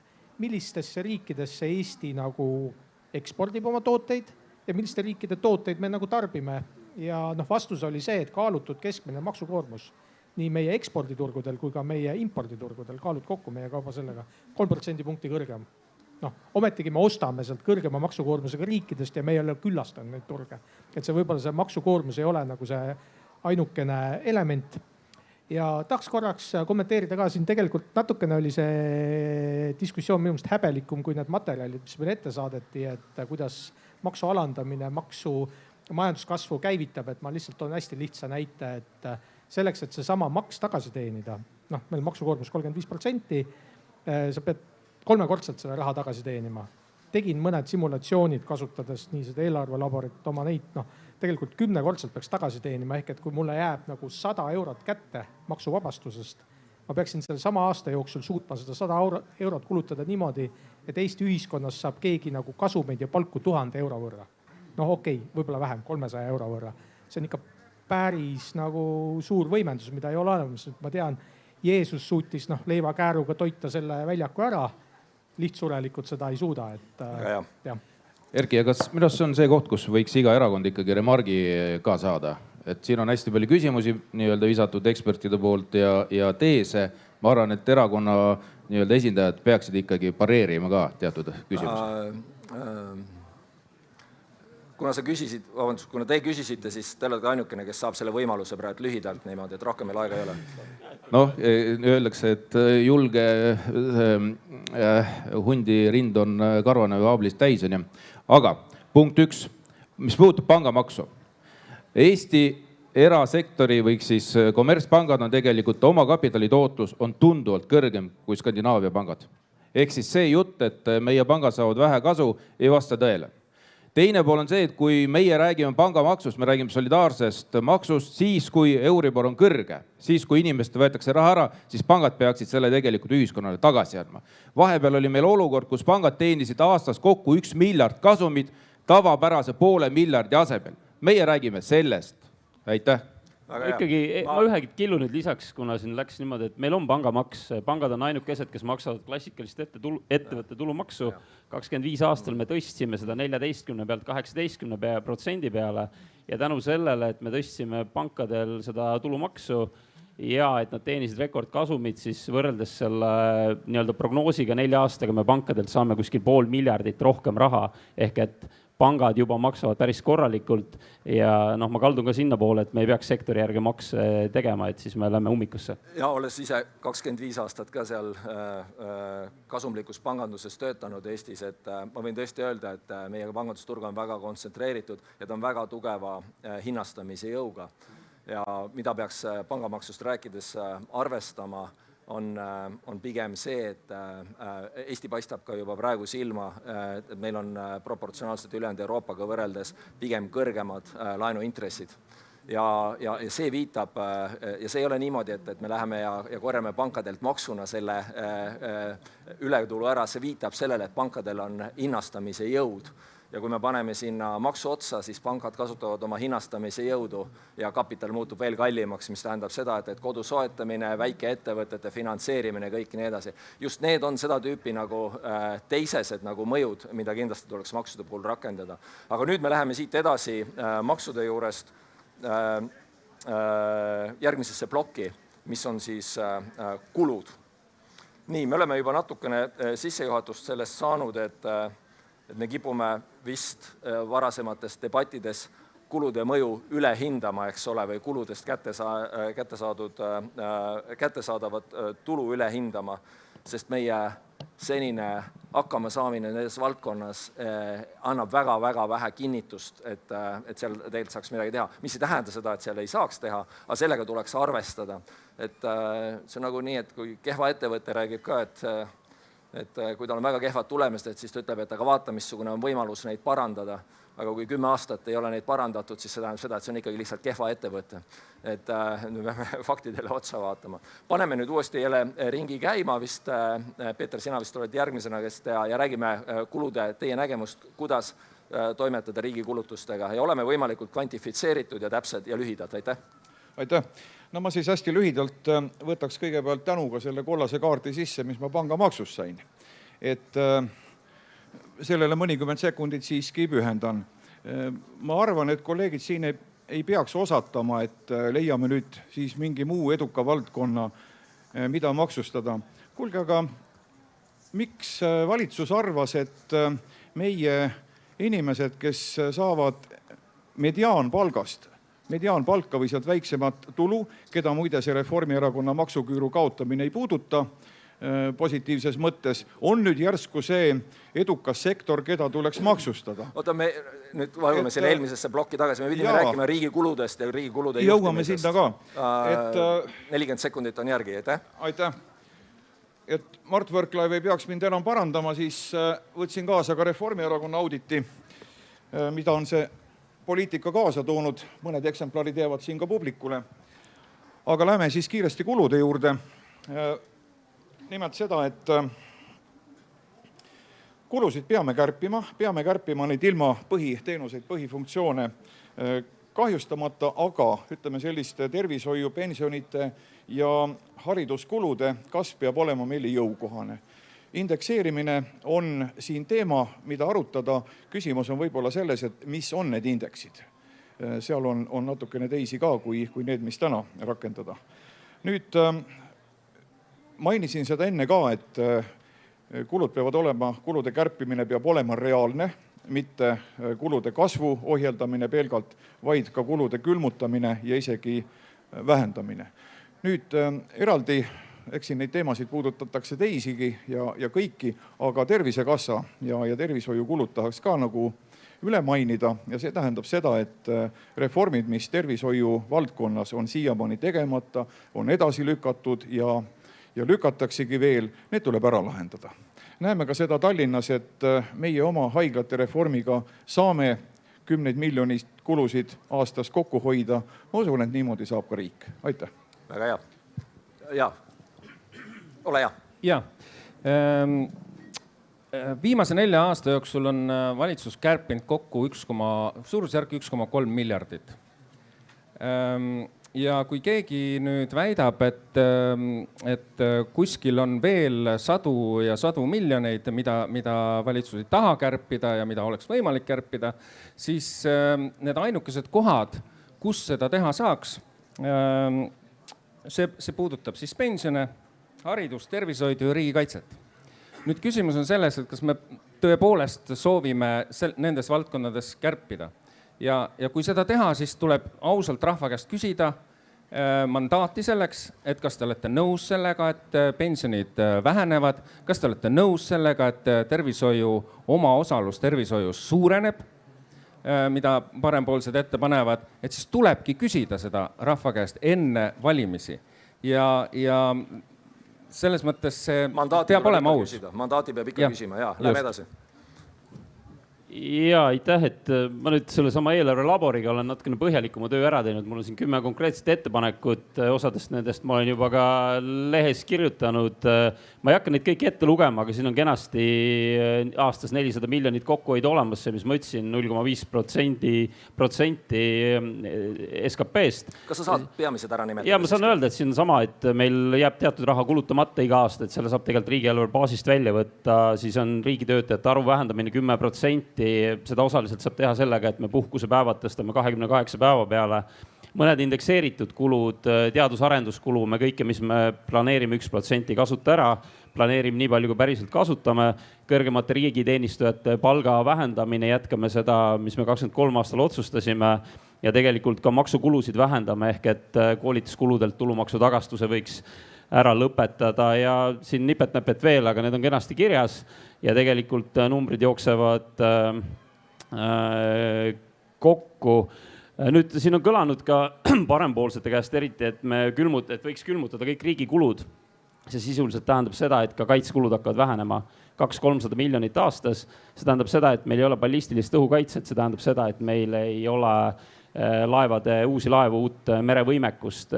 millistesse riikidesse Eesti nagu ekspordib oma tooteid ja milliste riikide tooteid me nagu tarbime. Ja vastus oli see, et kaalutud keskmine maksukoormus nii meie eksporditurgudel kui ka meie imporditurgudel kaalud kokku meie kauba sellega 3% punkti kõrgem. Ometigi me ostame sealt kõrgema maksukoormusega riikidest ja me ei ole küllastanud neid turge. Et see võib-olla see maksukoormus ei ole nagu see ainukene element. Ja tahaks korraks kommenteerida ka siin, tegelikult natukene oli see diskussioon minu meelest häbelikum kui need materjalid, mis meile ette saadeti, et kuidas maksu alandamine, majanduskasvu käivitab, et ma lihtsalt toon hästi lihtsa näite, et selleks, et see sama maks tagasi teenida, meil maksukoormus 35%, sa pead 3-kordselt selle raha tagasi teenima. Tegin mõned simulatsioonid kasutades nii seda eelarvelaborit oma neid, tegelikult 10-kordselt peaks tagasi teenima, ehk et kui mulle jääb nagu 100 eurot kätte maksuvabastusest, ma peaksin selle sama aasta jooksul suutma seda 100 eurot kulutada niimoodi, et Eesti ühiskonnas saab keegi nagu kasumeid ja palku 1000 euro võrra. Okei, võib-olla vähem, 300 euro võrra. See on ikka päris nagu suur võimendus, mida ei ole olemas. Ma tean, Jeesus suutis leivakääruga toita selle väljaku ära, lihtsurelikult seda ei suuda. Erki, ja kas minu arust see on see koht, kus võiks iga erakond ikkagi remargi ka saada? Et siin on hästi palju küsimusi nii-öelda visatud ekspertide poolt ja teese. Ma arvan, et erakonna nii-öelda esindajad peaksid ikkagi pareerima ka teatud küsimusi. Kuna te küsisite, siis te olete ainukene, kes saab selle võimaluse praegu lühidalt niimoodi, et rohkem meil aega ei ole. Öeldakse, et julge hundi rind on karvane või aablist täis. Aga punkt 1, mis puudutab pangamaksu. Eesti erasektori võiks siis kommertspangad on tegelikult oma kapitali tootlus on tunduvalt kõrgem kui Skandinaavia pangad. Ehk siis see jutt, et meie pangad saavad vähe kasu, ei vasta tõele. Teine pool on see, et kui meie räägime pangamaksust, me räägime solidaarsest maksust, siis kui Euribor on kõrge, siis kui inimeste võetakse raha ära, siis pangad peaksid selle tegelikult ühiskonnale tagasi andma. Vahepeal oli meil olukord, kus pangad teenisid aastas kokku 1 miljard kasumid tavapärase 0,5 miljardi asemel. Meie räägime sellest. Aitäh. Ikkagi ma ühegi killu nüüd lisaks, kuna siin läks niimoodi, et meil on pangamaks. Pangad on ainukesed, kes maksavad klassikalist ettevõtte tulumaksu. 25 aastal me tõstsime seda 14 pealt 18% peale ja tänu sellele, et me tõstsime pankadel seda tulumaksu ja et nad teenisid rekordkasumid, siis võrreldes selle nii-öelda prognoosiga 4 aastaga me pankadelt saame kuskil 0,5 miljardit rohkem raha. Ehk et pangad juba maksavad päris korralikult ja ma kaldun ka sinna poole, et me ei peaks sektori järgi makse tegema, et siis me läheme ummikusse. Ja olles ise 25 aastat ka seal kasumlikus panganduses töötanud Eestis, et ma võin tõesti öelda, et meie pangandusturg on väga kontsentreeritud ja ta on väga tugeva hinnastamise jõuga. Ja mida peaks pangamaksust rääkides arvestama, on pigem see, et Eesti paistab ka juba praegu silma, et meil on proportsionaalselt ülejäänud Euroopaga võrreldes pigem kõrgemad laenuintressid. Ja see viitab, ja see ei ole niimoodi, et me läheme ja korjame pankadelt maksuna selle ületulu ära, see viitab sellele, et pankadel on hinnastamise jõud. Ja kui me paneme sinna maksu otsa, siis pangad kasutavad oma hinnastamise jõudu ja kapital muutub veel kallimaks, mis tähendab seda, et kodu soetamine, väikeettevõtete finantseerimine, kõik nii edasi. Just need on seda tüüpi nagu teisesed nagu mõjud, mida kindlasti tuleks maksude puhul rakendada. Aga nüüd me läheme siit edasi maksude juurest järgmisesse plokki, mis on siis kulud. Nii, me oleme juba natukene sissejuhatust sellest saanud, et me kipume vist varasemates debattides kulude mõju üle hindama, eks ole, või kuludest kättesaadavat tulu üle hindama, sest meie senine hakkamasaamine nendes valdkonnas annab väga-väga vähe kinnitust, et seal tegelikult saaks midagi teha. Mis ei tähenda seda, et seal ei saaks teha, aga sellega tuleks arvestada. Et see on nagu nii, et kui kehva ettevõte räägib ka, et kui tal on väga kehvad tulemused, siis ta ütleb, et aga vaata, missugune on võimalus neid parandada. Aga kui 10 aastat ei ole neid parandatud, siis see tähendab seda, et see on ikkagi lihtsalt kehva ettevõte. Et me peame faktidele otsa vaatama. Paneme nüüd uuesti jälle ringi käima vist. Peeter, sina vist oled järgmisena, kes ja räägime kulude teie nägemust, kuidas toimetada riigi kulutustega. Ja oleme võimalikult kvantifitseeritud ja täpsed ja lühidalt. Aitäh! Aitäh! No ma siis hästi lühidalt võtaks kõigepealt tänuga selle kollase kaardi sisse, mis ma pangamaksust sain. Et sellele mõnikümmend sekundit siiski pühendan. Ma arvan, et kolleegid siin ei peaks osatama, et leiame nüüd siis mingi muu eduka valdkonna, mida maksustada. Kuulge, aga miks valitsus arvas, et meie inimesed, kes saavad mediaanpalka või sealt väiksemat tulu, keda muide see Reformierakonna maksuküüru kaotamine ei puuduta, positiivses mõttes, on nüüd järsku see edukas sektor, keda tuleks maksustada. Oota, me nüüd vajume selle eelmisesse plokki tagasi. Me pidime rääkima riigi kuludest ja riigi kulude jõuame sinna ka. 40 sekundit on järgi, aitäh. Aitäh. Et Mart Võrklaev ei peaks mind enam parandama, siis võtsin kaasa ka Reformierakonna auditi, mida on see poliitika kaasa toonud. Mõned eksemplarid jäävad siin ka publikule. Aga lähme siis kiiresti kulude juurde. Nimelt seda, et kulusid peame kärpima neid ilma põhiteenuseid, põhifunktsioone kahjustamata, aga ütleme selliste tervishoiu, pensionite ja hariduskulude kasv peab olema meile jõukohane. Indekseerimine on siin teema, mida arutada. Küsimus on võib-olla selles, et mis on need indeksid. Seal on natukene teisi ka kui need, mis täna rakendada. Nüüd mainisin seda enne ka, et kulude kärpimine peab olema reaalne, mitte kulude kasvu ohjeldamine pelgalt, vaid ka kulude külmutamine ja isegi vähendamine. Nüüd eraldi, eks siin neid teemasid puudutatakse teisigi ja kõiki, aga Tervisekassa ja tervishoiukulud tahaks ka nagu üle mainida ja see tähendab seda, et reformid, mis tervishoiu valdkonnas on siiamaani tegemata, on edasi lükatud ja lükataksegi veel, need tuleb ära lahendada. Näeme ka seda Tallinnas, et meie oma haiglate reformiga saame 10 miljonit kulusid aastas kokku hoida. Ma usun, et niimoodi saab ka riik. Aitäh. Väga hea. Ja. Ole hea. Ja. Viimase 4 aasta jooksul on valitsus kärpinud kokku suurusjärk 1,3 miljardit. Ja kui keegi nüüd väidab, et kuskil on veel sadu ja sadu miljoneid, mida valitsus ei taha kärpida ja mida oleks võimalik kärpida, siis need ainukesed kohad, kus seda teha saaks, see puudutab siis pensione, haridust, tervishoidu ja riigikaitset. Nüüd küsimus on selles, et kas me tõepoolest soovime nendes valdkonnades kärpida. Ja kui seda teha, siis tuleb ausalt rahva käest küsida mandaati selleks, et kas te olete nõus sellega, et pensionid vähenevad, kas te olete nõus sellega, et tervishoiu omaosalus tervishoius suureneb, mida parempoolsed ette panevad, et siis tulebki küsida seda rahva käest enne valimisi. Ja selles mõttes see peab olema aus. Mandaati peab ikka küsima, jaa, lähme edasi. Ja aitäh, et ma nüüd selle sama eelarve laboriga olen natukene põhjalikuma töö ära teinud. Mul on siin 10 konkreetset ettepanekut, osadest nendest ma olen juba ka lehes kirjutanud. Ma ei hakka neid kõik ette lugema, aga siin on kenasti aastas 400 miljonit kokkuhoid olemas, see mis ma ütlesin, 0,5% SKP-st. Kas sa saad peamised ära nimetada? Ja ma saan öelda, et siin on sama, et meil jääb teatud raha kulutamata iga aasta, et selle saab tegelikult riigieelarve baasist välja võtta. Siis on riigitöötajate arvu vähendamine 10%. Seda osaliselt saab teha sellega, et me puhkusepäevad tõstame 28 päeva peale. mõned indekseeritud kulud, teadus-arenduskulu, me kõike, mis me planeerime 1% ei kasuta ära, planeerime nii palju, kui päriselt kasutame. Kõrgemate riigiteenistujate palga vähendamine, jätkame seda, mis me 23 aastal otsustasime ja tegelikult ka maksukulusid vähendame ehk et koolituskuludelt tulumaksu tagastuse võiks ära lõpetada ja siin nipet-näpet veel, aga need on kenasti kirjas ja tegelikult numbrid jooksevad kokku. Nüüd siin on kõlanud ka parempoolsete käest eriti, et võiks külmutada kõik riigi kulud. See sisuliselt tähendab seda, et ka kaitsekulud hakkavad vähenema 200-300 miljonit aastas. See tähendab seda, et meil ei ole ballistilist õhukaitset, see tähendab seda, et meil ei ole uusi laevu, uut merevõimekust.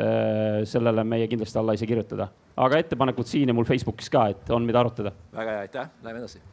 Sellele meie kindlasti alla ei saa kirjutada. Aga ettepanekud siin ja mul Facebookis ka, et on mida arutada. Väga hea, aitäh. Läheme edasi.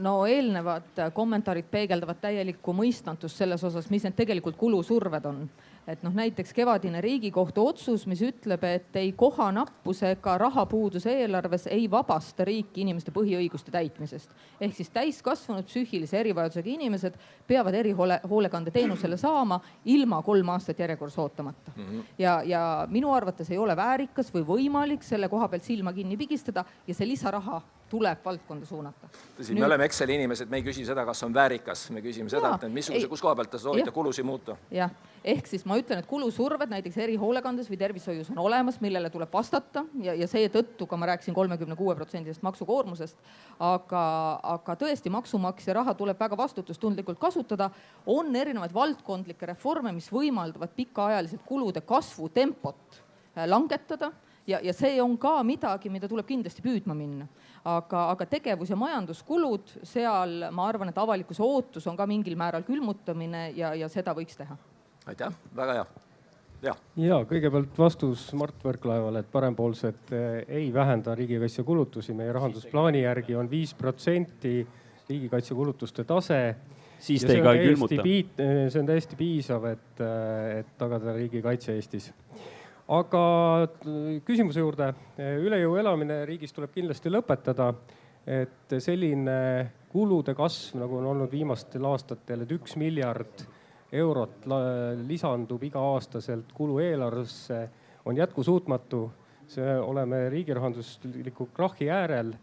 No eelnevad kommentaarid peegeldavad täielikku mõistantust selles osas, mis need tegelikult kulusurved on. Et näiteks kevadine Riigikohtu otsus, mis ütleb, et ei kohanappuse ega rahapuuduse eelarves ei vabasta riiki inimeste põhiõiguste täitmisest. Ehk siis täiskasvanud psüühilise erivajadusega inimesed peavad erihoolekandeteenusele saama ilma 3 aastat järjekorras ootamata. Ja minu arvates ei ole väärikas või võimalik selle koha pealt silma kinni pigistada ja see lisaraha tuleb valdkonda suunata. Tõsi, me oleme Exceli inimesed, me ei küsi seda, kas on väärikas. Me küsime seda, et kus koha pealt te soovite kulusid muuta. Jah, ehk siis ma ütlen, et kulusurved näiteks erihoolekandes või tervishoius on olemas, millele tuleb vastata ja seetõttu ka ma rääkisin 36% maksukoormusest. Aga tõesti maksumaksja raha tuleb väga vastutustundlikult kasutada. On erinevaid valdkondlikke reforme, mis võimaldavad pikaajaliselt kulude kasvu tempot langetada. Ja see on ka midagi, mida tuleb kindlasti püüdma minna. Aga tegevus- ja majanduskulud, seal ma arvan, et avalikkuse ootus on ka mingil määral külmutamine ja seda võiks teha. Aitäh, väga hea. Ja kõigepealt vastus Mart Võrklaevale, et parempoolsed ei vähenda riigikaitsekulutusi. Meie rahandusplaani järgi on 5% riigikaitsekulutuste tase. Siis te ka ei külmuta. See on täiesti piisav, et tagada riigikaitse Eestis. Aga küsimuse juurde, üle jõu elamine riigis tuleb kindlasti lõpetada, et selline kulude kasv, nagu on olnud viimastel aastatel, et 1 miljard eurot lisandub iga-aastaselt kulu eelarvesse, on jätkusuutmatu. See oleme riigirahandusliku krahhi äärel,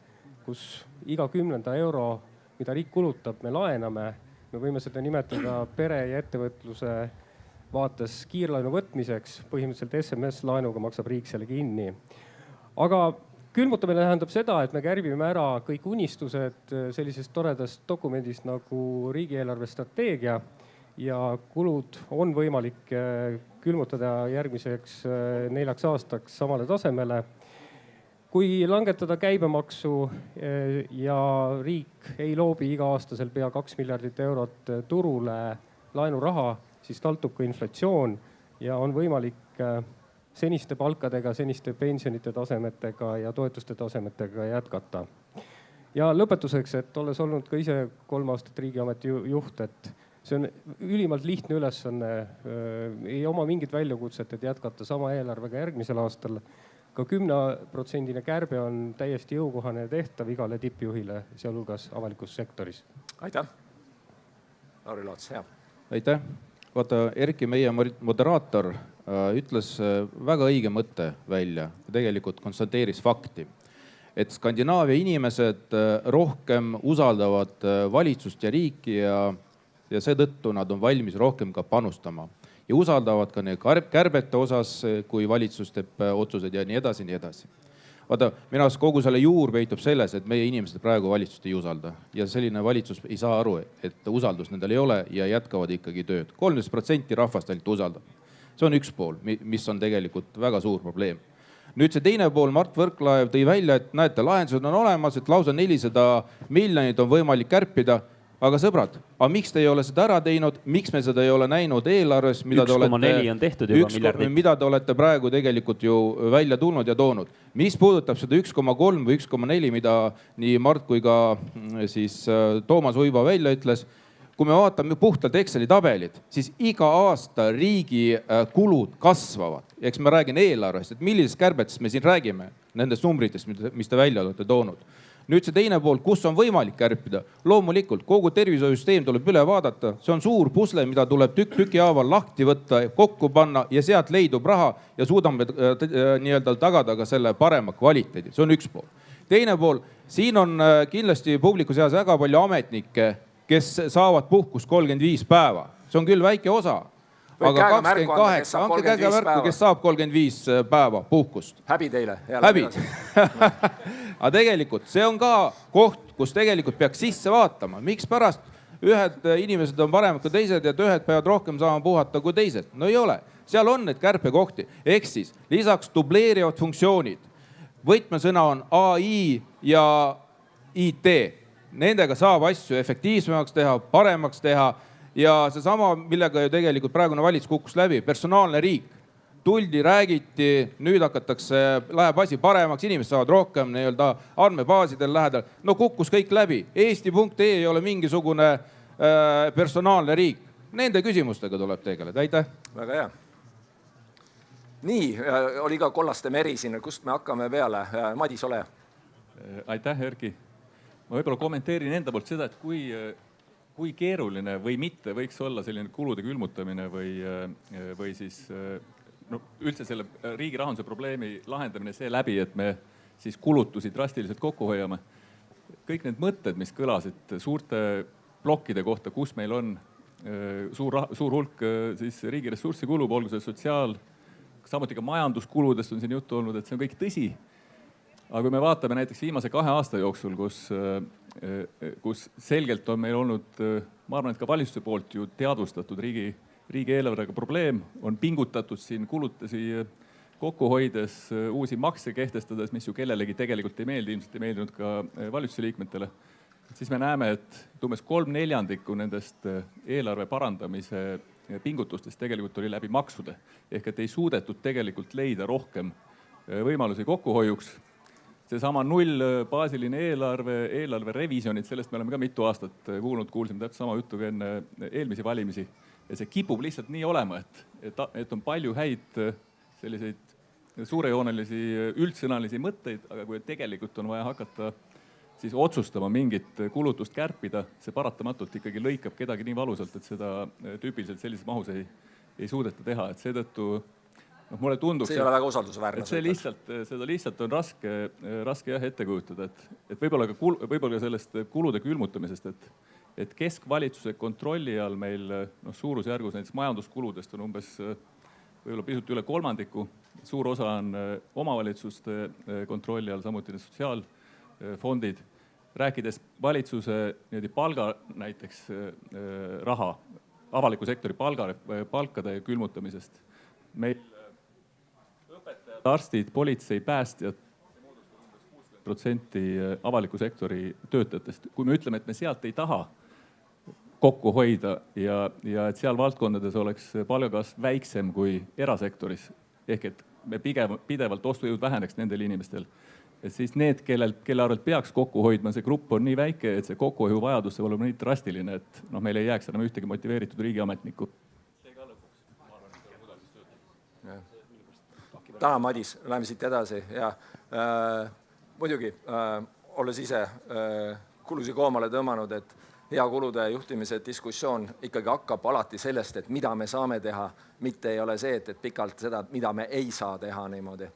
kus iga 10. euro, mida riik kulutab, me laename. Me võime seda nimetada pere ja ettevõtluse vaates kiirlaenu võtmiseks, põhimõtteliselt SMS-laenuga maksab riik selle kinni. Aga külmutamine tähendab seda, et me kärbime ära kõik unistused sellisest toredast dokumendist nagu riigieelarve strateegia ja kulud on võimalik külmutada järgmiseks 4 aastaks samale tasemele. Kui langetada käibemaksu ja riik ei loobi iga-aastaselt pea 2 miljardit eurot turule laenuraha, siis taltub ka inflatsioon ja on võimalik seniste palkadega, seniste pensionite tasemetega ja toetuste tasemetega jätkata. Ja lõpetuseks, et olles olnud ka ise 3 aastat riigiameti juht, et see on ülimalt lihtne ülesanne, ei oma mingit väljakutset, et jätkata sama eelarvega järgmisel aastal. Ka 10% kärbe on täiesti jõukohane ja tehtav igale tippjuhile, sealhulgas avalikus sektoris. Aitäh. Lauri Laats, hea. Aitäh. Vaata, Erki, meie moderaator ütles väga õige mõtte välja, tegelikult konstateeris fakti, et Skandinaavia inimesed rohkem usaldavad valitsust ja riiki ja seetõttu nad on valmis rohkem ka panustama ja usaldavad ka need kärbete osas, kui valitsus teeb otsused ja nii edasi, nii edasi. Vaata, minu arust kogu selle juur peitub selles, et meie inimesed praegu valitsust ei usalda ja selline valitsus ei saa aru, et usaldus nendel ei ole ja jätkavad ikkagi tööd. 13% rahvast ainult usaldab. See on üks pool, mis on tegelikult väga suur probleem. Nüüd see teine pool, Mart Võrklaev tõi välja, et näete, lahendused on olemas, et lausa 400 miljonit on võimalik kärpida. Aga sõbrad, miks te ei ole seda ära teinud? Miks me seda ei ole näinud eelarves, mida 1,4 on tehtud juba miljardit. Mida te olete praegu tegelikult ju välja tulnud ja toonud? Mis puudutab seda 1,3 või 1,4, mida nii Mart kui ka siis Toomas Uibo välja ütles, kui me vaatame puhtalt Exceli tabelid, siis iga aasta riigi kulud kasvavad. Eks me räägin eelarvest, et millisest kärbetest me siin räägime, nendest numbritest, mis te välja olete toonud. nüüd see teine pool, kus on võimalik kärpida. Loomulikult kogu tervishoiusüsteem tuleb üle vaadata, see on suur pusle, mida tuleb tükk-tüki haaval lahti võtta, kokku panna ja sealt leidub raha ja suudame nii-öelda tagada ka selle parema kvaliteedi. See on üks pool. Teine pool, siin on kindlasti publiku seas väga palju ametnikke, kes saavad puhkust 35 päeva. See on küll väike osa. Aga 28, andke käega märku, kes saab 35 päeva puhkust. Häbi teile. Häbi. Aga tegelikult see on ka koht, kus tegelikult peaks sisse vaatama. Miks pärast ühed inimesed on paremad kui teised ja ühed peavad rohkem saama puhata kui teised? No ei ole. Seal on need kärpekohti. Ehk siis lisaks dubleerivad funktsioonid. Võtmesõna on AI ja IT. Nendega saab asju efektiivsemaks teha, paremaks teha. Ja seesama, millega ju tegelikult praegune valitsus kukkus läbi, personaalne riik. Tuldi, räägiti, nüüd läheb asi paremaks, inimesed saavad rohkem nii-öelda andmebaasidel lähedal. No kukkus kõik läbi. Eesti.ee ei ole mingisugune personaalne riik. Nende küsimustega tuleb tegeleda. Aitäh. Väga hea. Nii, oli ka kollaste meri siin, kust me hakkame peale. Madis, ole. Aitäh, Erki. Ma võib-olla kommenteerin enda poolt seda, et kui keeruline või mitte võiks olla selline kulude külmutamine või siis üldse selle riigi rahanduse probleemi lahendamine see läbi, et me siis kulutusi drastiliselt kokku hoiame. Kõik need mõtted, mis kõlasid suurte plokkide kohta, kus meil on suur hulk siis riigi ressurssi kulub, olgu see sotsiaal, samuti ka majanduskuludest on siin juttu olnud, et see on kõik tõsi. Aga kui me vaatame näiteks viimase 2 aasta jooksul, kus selgelt on meil olnud, ma arvan, et ka valitsuse poolt ju teadvustatud riigi eelarvega probleem, on pingutatud siin kulutusi kokku hoides, uusi makse kehtestades, mis ju kellelegi tegelikult ei meeldi, ilmselt ei meeldinud ka valitsuse liikmetele. Siis me näeme, et umbes 3/4 nendest eelarve parandamise pingutustest tegelikult oli läbi maksude. Ehk et ei suudetud tegelikult leida rohkem võimalusi kokkuhoiuks. Seesama nullbaasiline eelarve revisjonid, sellest me oleme ka mitu aastat kuulnud, kuulsime täpselt sama juttu ka enne eelmisi valimisi. Ja see kipub lihtsalt nii olema, et on palju häid selliseid suurejoonelisi üldsõnalisi mõtteid, aga kui tegelikult on vaja hakata siis otsustama mingit kulutust kärpida, see paratamatult ikkagi lõikab kedagi nii valusalt, et seda tüüpiliselt sellises mahus ei suudeta teha. Et seetõttu mulle tundub, see ei ole väga usaldusväärne. Seda lihtsalt on raske jah ette kujutada, et võib-olla ka sellest kulude külmutamisest, et keskvalitsuse kontrolli all meil suurusjärgus näiteks majanduskuludest on umbes võib-olla pisut üle 1/3. Suur osa on omavalitsuste kontrolli all, samuti need sotsiaalfondid. Rääkides valitsuse palga näiteks raha, avaliku sektori palkade külmutamisest. Meil õpetajad, arstid, politsei, päästjad, see moodustab 60% avaliku sektori töötajatest. Kui me ütleme, et me sealt ei taha kokku hoida ja et seal valdkondades oleks palgakasv väiksem kui erasektoris, ehk et me pidevalt ostujõud väheneks nendel inimestel, et siis need, kelle arvelt peaks kokku hoidma, see grupp on nii väike, et see kokkuhoiu vajadus saab olema nii drastiline, et meil ei jääks enam ühtegi motiveeritud riigiametnikku. Tänan, Madis, läheme siit edasi. Ja, muidugi, olles ise kulusi koomale tõmmanud, et hea kulude juhtimise diskussioon ikkagi hakkab alati sellest, et mida me saame teha, mitte ei ole see, et pikalt seda, mida me ei saa teha niimoodi.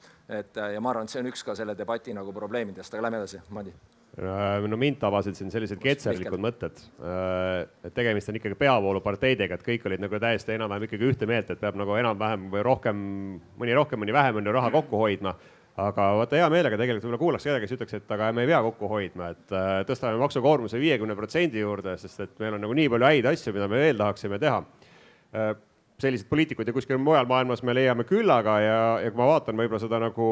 Ja ma arvan, et see on üks ka selle debati nagu probleemidest, aga lähme edasi, Madi. No mind tabasid siin sellised ketserlikud mõtted, et tegemist on ikkagi peavooluparteidega, et kõik olid nagu täiesti enam-vähem ikkagi ühte meelt, et peab nagu enam-vähem või rohkem, mõni vähem on ju raha kokku hoidma. Aga vaata hea meelega tegelikult võib-olla kuulaks kedagi, kes ütleks, et aga me ei pea kokku hoidma, et tõstame maksukoormuse 50% juurde, sest et meil on nagu nii palju häid asju, mida me veel tahaksime teha. Sellised poliitikud ja kuskil mujal maailmas me leiame küllaga ja kui ma vaatan võib-olla seda nagu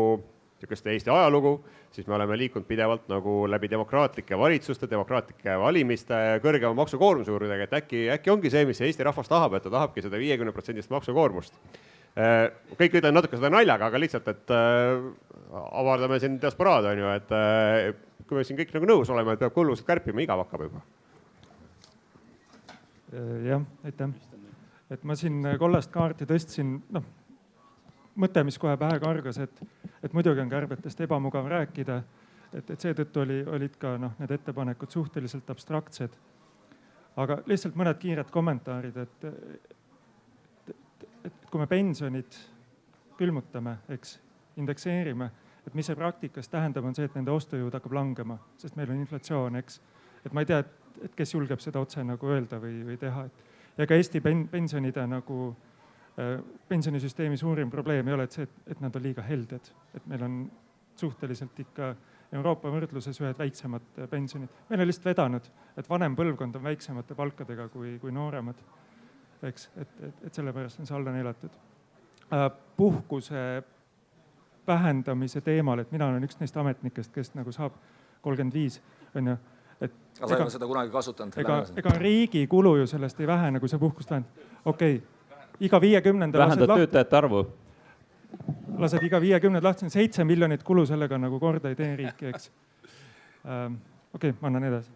Eesti ajalugu, siis me oleme liikunud pidevalt nagu läbi demokraatlike valitsuste, demokraatlike valimiste kõrgema maksukoormuse juurde, et äkki ongi see, mis Eesti rahvas tahab, et ta tahabki seda 50% maksukoormust. Kõik ütlen natuke seda naljaga, aga lihtsalt, et avardame siin diasporaad, on ju, et kui me siin kõik nagu nõus oleme, et peab kulusid kärpima, igav hakkab juba. Jah, aitäh. Et ma siin kollast kaarti tõstsin, mõte, mis kohe pähe kargas, et muidugi on kärbetest ebamugav rääkida. et seetõttu olid ka need ettepanekud suhteliselt abstraktsed. Aga lihtsalt mõned kiired kommentaarid, et kui me pensionid külmutame, eks, indekseerime, et mis see praktikas tähendab, on see, et nende ostujõud hakkab langema, sest meil on inflatsioon, eks. Et ma ei tea, et kes julgeb seda otse nagu öelda või teha. Ja ka Eesti pensionide nagu pensionisüsteemi suurim probleem ei ole see, et nad on liiga helded. Et meil on suhteliselt ikka Euroopa võrdluses ühed väiksemad pensionid. Meil on lihtsalt vedanud, et vanem põlvkond on väiksemate palkadega kui nooremad. Eks, et sellepärast on see alla neelatud. Puhkuse vähendamise teemal, et mina olen üks neist ametnikest, kes nagu saab 35, on ju. Aga sa ei ole seda kunagi kasutanud. Ega riigi kulu ju sellest ei vähene, kui see puhkust vähendab. Okei, iga 50. Vähendad töötajate arvu. Lased iga 50 lahti, 7 miljonit kulu sellega nagu korda ei tee riiki, eks. Okei, ma annan edasi.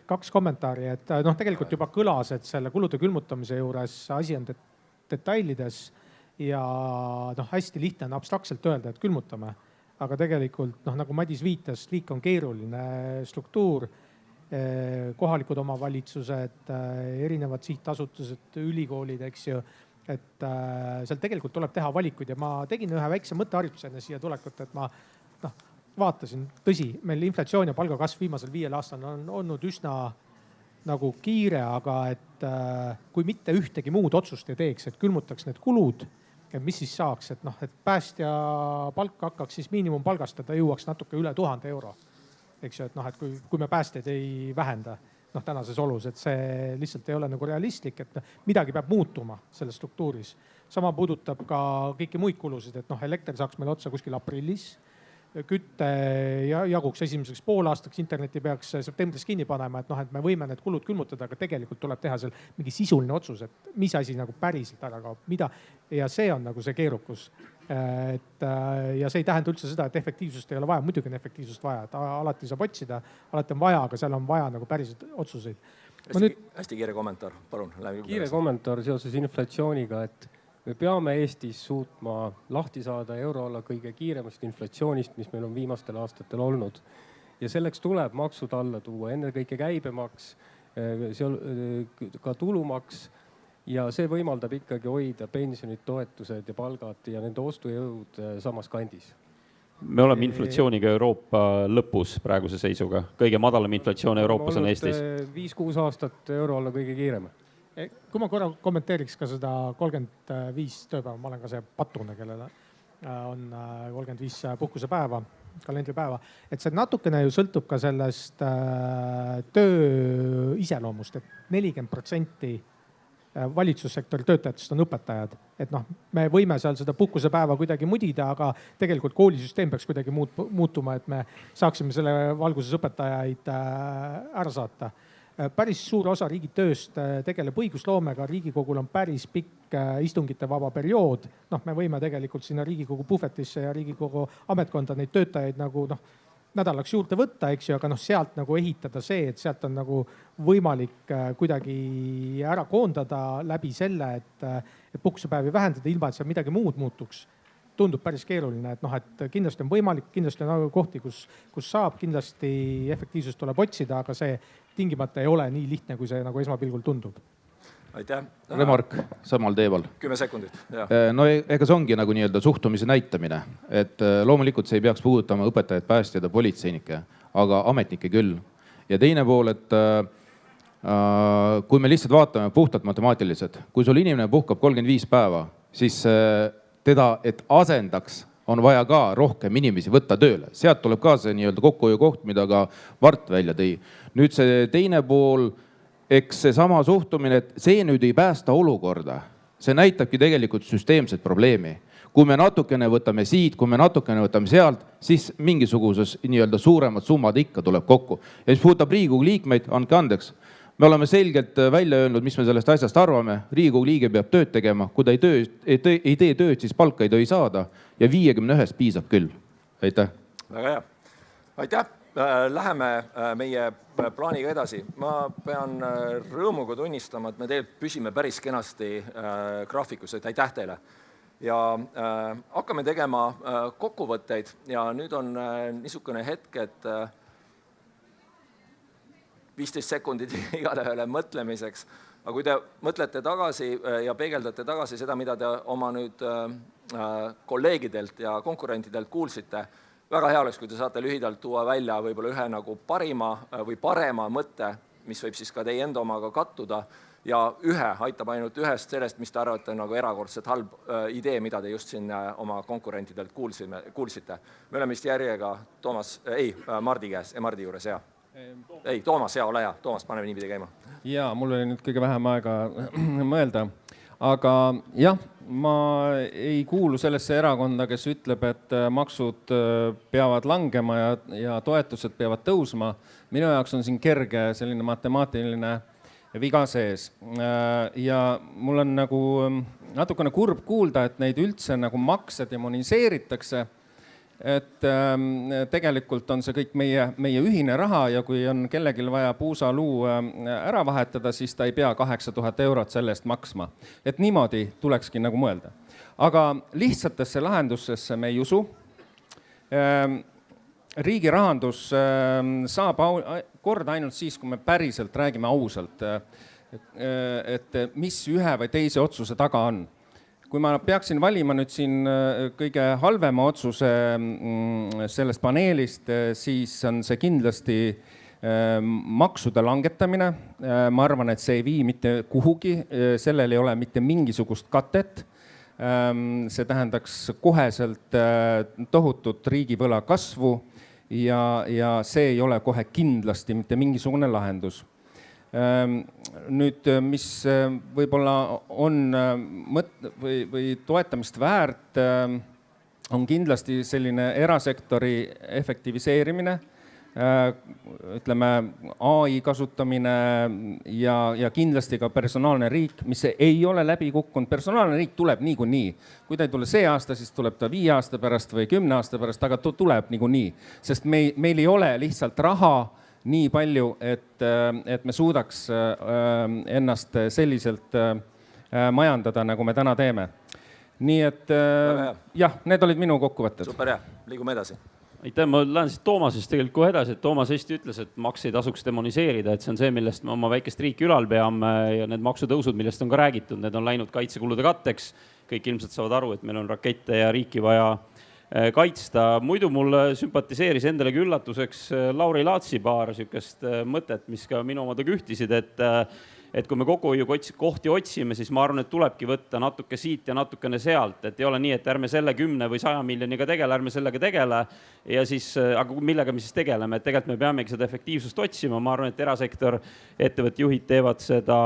Kaks kommentaari, et tegelikult juba kõlas, et selle kulude külmutamise juures asi on detailides ja hästi lihtne on abstraktselt öelda, et külmutame. Aga tegelikult, nagu Madis viitas, riik on keeruline struktuur, kohalikud omavalitsused, erinevad sihtasutused, ülikoolid, eks ju. Et seal tegelikult tuleb teha valikuid ja ma tegin ühe väikse mõtteharjutuse enne siia tulekut, et ma vaatasin, tõsi, meil inflatsioon ja palgakasv viimasel 5 aastal on olnud üsna nagu kiire, aga et kui mitte ühtegi muud otsust ei teeks, et külmutaks need kulud, mis siis saaks, et päästja palk hakkaks siis miinimumpalgast, ta jõuaks natuke üle 1000 euro. Eks ju, et kui me päästjaid ei vähenda tänases olus, et see lihtsalt ei ole nagu realistlik, et midagi peab muutuma selles struktuuris. Sama puudutab ka kõiki muid kulusid, et elekter saaks meil otsa kuskil aprillis, kütte jaguks esimeseks poolaastaks, interneti peaks septembris kinni panema, et me võime need kulud külmutada, aga tegelikult tuleb teha seal mingi sisuline otsus, et mis asi nagu päriselt ära kaob, mida. Ja see on nagu see keerukus. Ja see ei tähenda üldse seda, et efektiivsust ei ole vaja, muidugi on efektiivsust vaja, et alati saab otsida, alati on vaja, aga seal on vaja nagu päriselt otsuseid. Hästi kiire kommentaar, palun. Kiire kommentaar seoses inflatsiooniga, et me peame Eestis suutma lahti saada euroala kõige kiiremast inflatsioonist, mis meil on viimastel aastatel olnud. Ja selleks tuleb maksud alla tuua, ennekõike käibemaks, ka tulumaks. Ja see võimaldab ikkagi hoida pensionid, toetused ja palgad ja nende ostujõud samas kandis. Me oleme inflatsiooniga Euroopa lõpus praeguse seisuga. Kõige madalam inflatsioon Euroopas on Eestis. 5-6 aastat euroala kõige kiirem. Kui ma korra kommenteeriks ka seda 35 tööpäeva, ma olen ka see patune, kellele on 35 puhkusepäeva, kalendripäeva, et see natukene ju sõltub ka sellest töö iseloomust, et 40% valitsussektori töötajatest on õpetajad. Et me võime seal seda puhkusepäeva kuidagi mudida, aga tegelikult koolisüsteem peaks kuidagi muutuma, et me saaksime selle valguses õpetajaid ära saata. Päris suur osa riigi tööst tegeleb õigusloomega, Riigikogul on päris pikk istungite vaba periood. Me võime tegelikult sinna Riigikogu puhvetisse ja Riigikogu ametkonda neid töötajaid nagu nädalaks juurde võtta, eks ju, aga sealt nagu ehitada see, et sealt on nagu võimalik kuidagi ära koondada läbi selle, et puhkusepäevi vähendada ilma, et seal midagi muud muutuks. Tundub päris keeruline, et kindlasti on võimalik, kindlasti on kohti, kus saab, kindlasti efektiivsust tuleb otsida, aga see tingimata ei ole nii lihtne, kui see nagu esmapilgul tundub. Aitäh. Remark samal teemal. 10 sekundit. No ega see ongi nagu nii-öelda suhtumise näitamine, et loomulikult see ei peaks puudutama õpetajad, päästjad ja politseinikke, aga ametnikke küll. Ja teine pool, et kui me lihtsalt vaatame puhtalt matemaatiliselt, kui sul inimene puhkab 35 päeva, siis teda, et asendaks, on vaja ka rohkem inimesi võtta tööle. Sealt tuleb ka see nii-öelda kokkuhoiu koht, mida ka Mart välja tõi. Nüüd see teine pool, eks see sama suhtumine, et see nüüd ei päästa olukorda. See näitabki tegelikult süsteemset probleemi. Kui me natukene võtame siit, kui me natukene võtame sealt, siis mingisuguses nii-öelda suuremad summad ikka tuleb kokku. Ja mis puudutab Riigikogu liikmeid, andke andeks. Me oleme selgelt välja öelnud, mis me sellest asjast arvame. Riigikogu liige peab tööd tegema. Kui ta ei tee tööd, siis palka ei tohi saada. Ja 51 piisab küll. Aitäh. Väga hea. Aitäh. Läheme meie plaaniga edasi. Ma pean rõõmuga tunnistama, et me tegelikult püsime päris kenasti graafikus, et aitäh teile. ja hakkame tegema kokkuvõtteid ja nüüd on niisugune hetk, et 15 sekundit igale mõtlemiseks. Aga kui te mõtlete tagasi ja peegeldate tagasi seda, mida te oma nüüd kolleegidelt ja konkurentidelt kuulsite, väga hea oleks, kui te saate lühidalt tuua välja võib-olla ühe nagu parima või parema mõtte, mis võib siis ka teie enda omaga kattuda ja aitab ainult ühest sellest, mis te arvate nagu erakordselt halb idee, mida te just siin oma konkurentidelt kuulsite. Me oleme vist järjega Mardi juures, hea. Ei, Toomas, hea, ole hea. Toomas, paneme niipidi käima. Jaa, mul oli nüüd kõige vähem aega mõelda. Aga jah, ma ei kuulu sellesse erakonda, kes ütleb, et maksud peavad langema ja toetused peavad tõusma. Minu jaoks on siin kerge selline matemaatiline viga sees. Ja mul on nagu natukene kurb kuulda, et neid üldse nagu makse demoniseeritakse. Et tegelikult on see kõik meie ühine raha ja kui on kellegil vaja puusaluu ära vahetada, siis ta ei pea 8000 eurot selle eest maksma. Et niimoodi tulekski nagu mõelda. Aga lihtsatesse lahendustesse me ei usu. Riigi rahandus saab korda ainult siis, kui me päriselt räägime ausalt, et mis ühe või teise otsuse taga on. Kui ma peaksin valima nüüd siin kõige halvema otsuse sellest paneelist, siis on see kindlasti maksude langetamine. Ma arvan, et see ei vii mitte kuhugi, sellel ei ole mitte mingisugust katet. See tähendaks koheselt tohutut riigivõla kasvu ja see ei ole kohe kindlasti mitte mingisugune lahendus. Nüüd, mis võib-olla on või toetamist väärt, on kindlasti selline erasektori efektiviseerimine, ütleme AI kasutamine ja kindlasti ka personaalne riik, mis ei ole läbi kukkunud. Personaalne riik tuleb niikuinii. Kui ta ei tule see aasta, siis tuleb ta 5 aasta pärast või 10 aasta pärast, aga tuleb niikuinii, sest meil ei ole lihtsalt raha nii palju, et me suudaks ennast selliselt majandada, nagu me täna teeme. Nii et jah, need olid minu kokkuvõtted. Super hea, liigume edasi. Aitäh, ma lähen siis Toomasest tegelikult kohe edasi, et Toomas hästi ütles, et makse ei tasuks demoniseerida, et see on see, millest me oma väikest riiki ülal peame ja need maksutõusud, millest on ka räägitud, need on läinud kaitsekulude katteks. Kõik ilmselt saavad aru, et meil on rakette ja riiki vaja kaitsta. Muidu mul sümpatiseeris endalegi üllatuseks Lauri Laatsi paar sükest mõtet, mis ka minu omadega ühtisid, et kui me kokkuhoiukohti otsime, siis ma arvan, et tulebki võtta natuke siit ja natukene sealt, et ei ole nii, et ärme selle 10 või 100 miljoniga tegele, ärme sellega tegele ja siis, aga millega me siis tegeleme, et tegelikult me peamegi seda efektiivsust otsima. Ma arvan, et erasektor, ettevõtte juhid teevad seda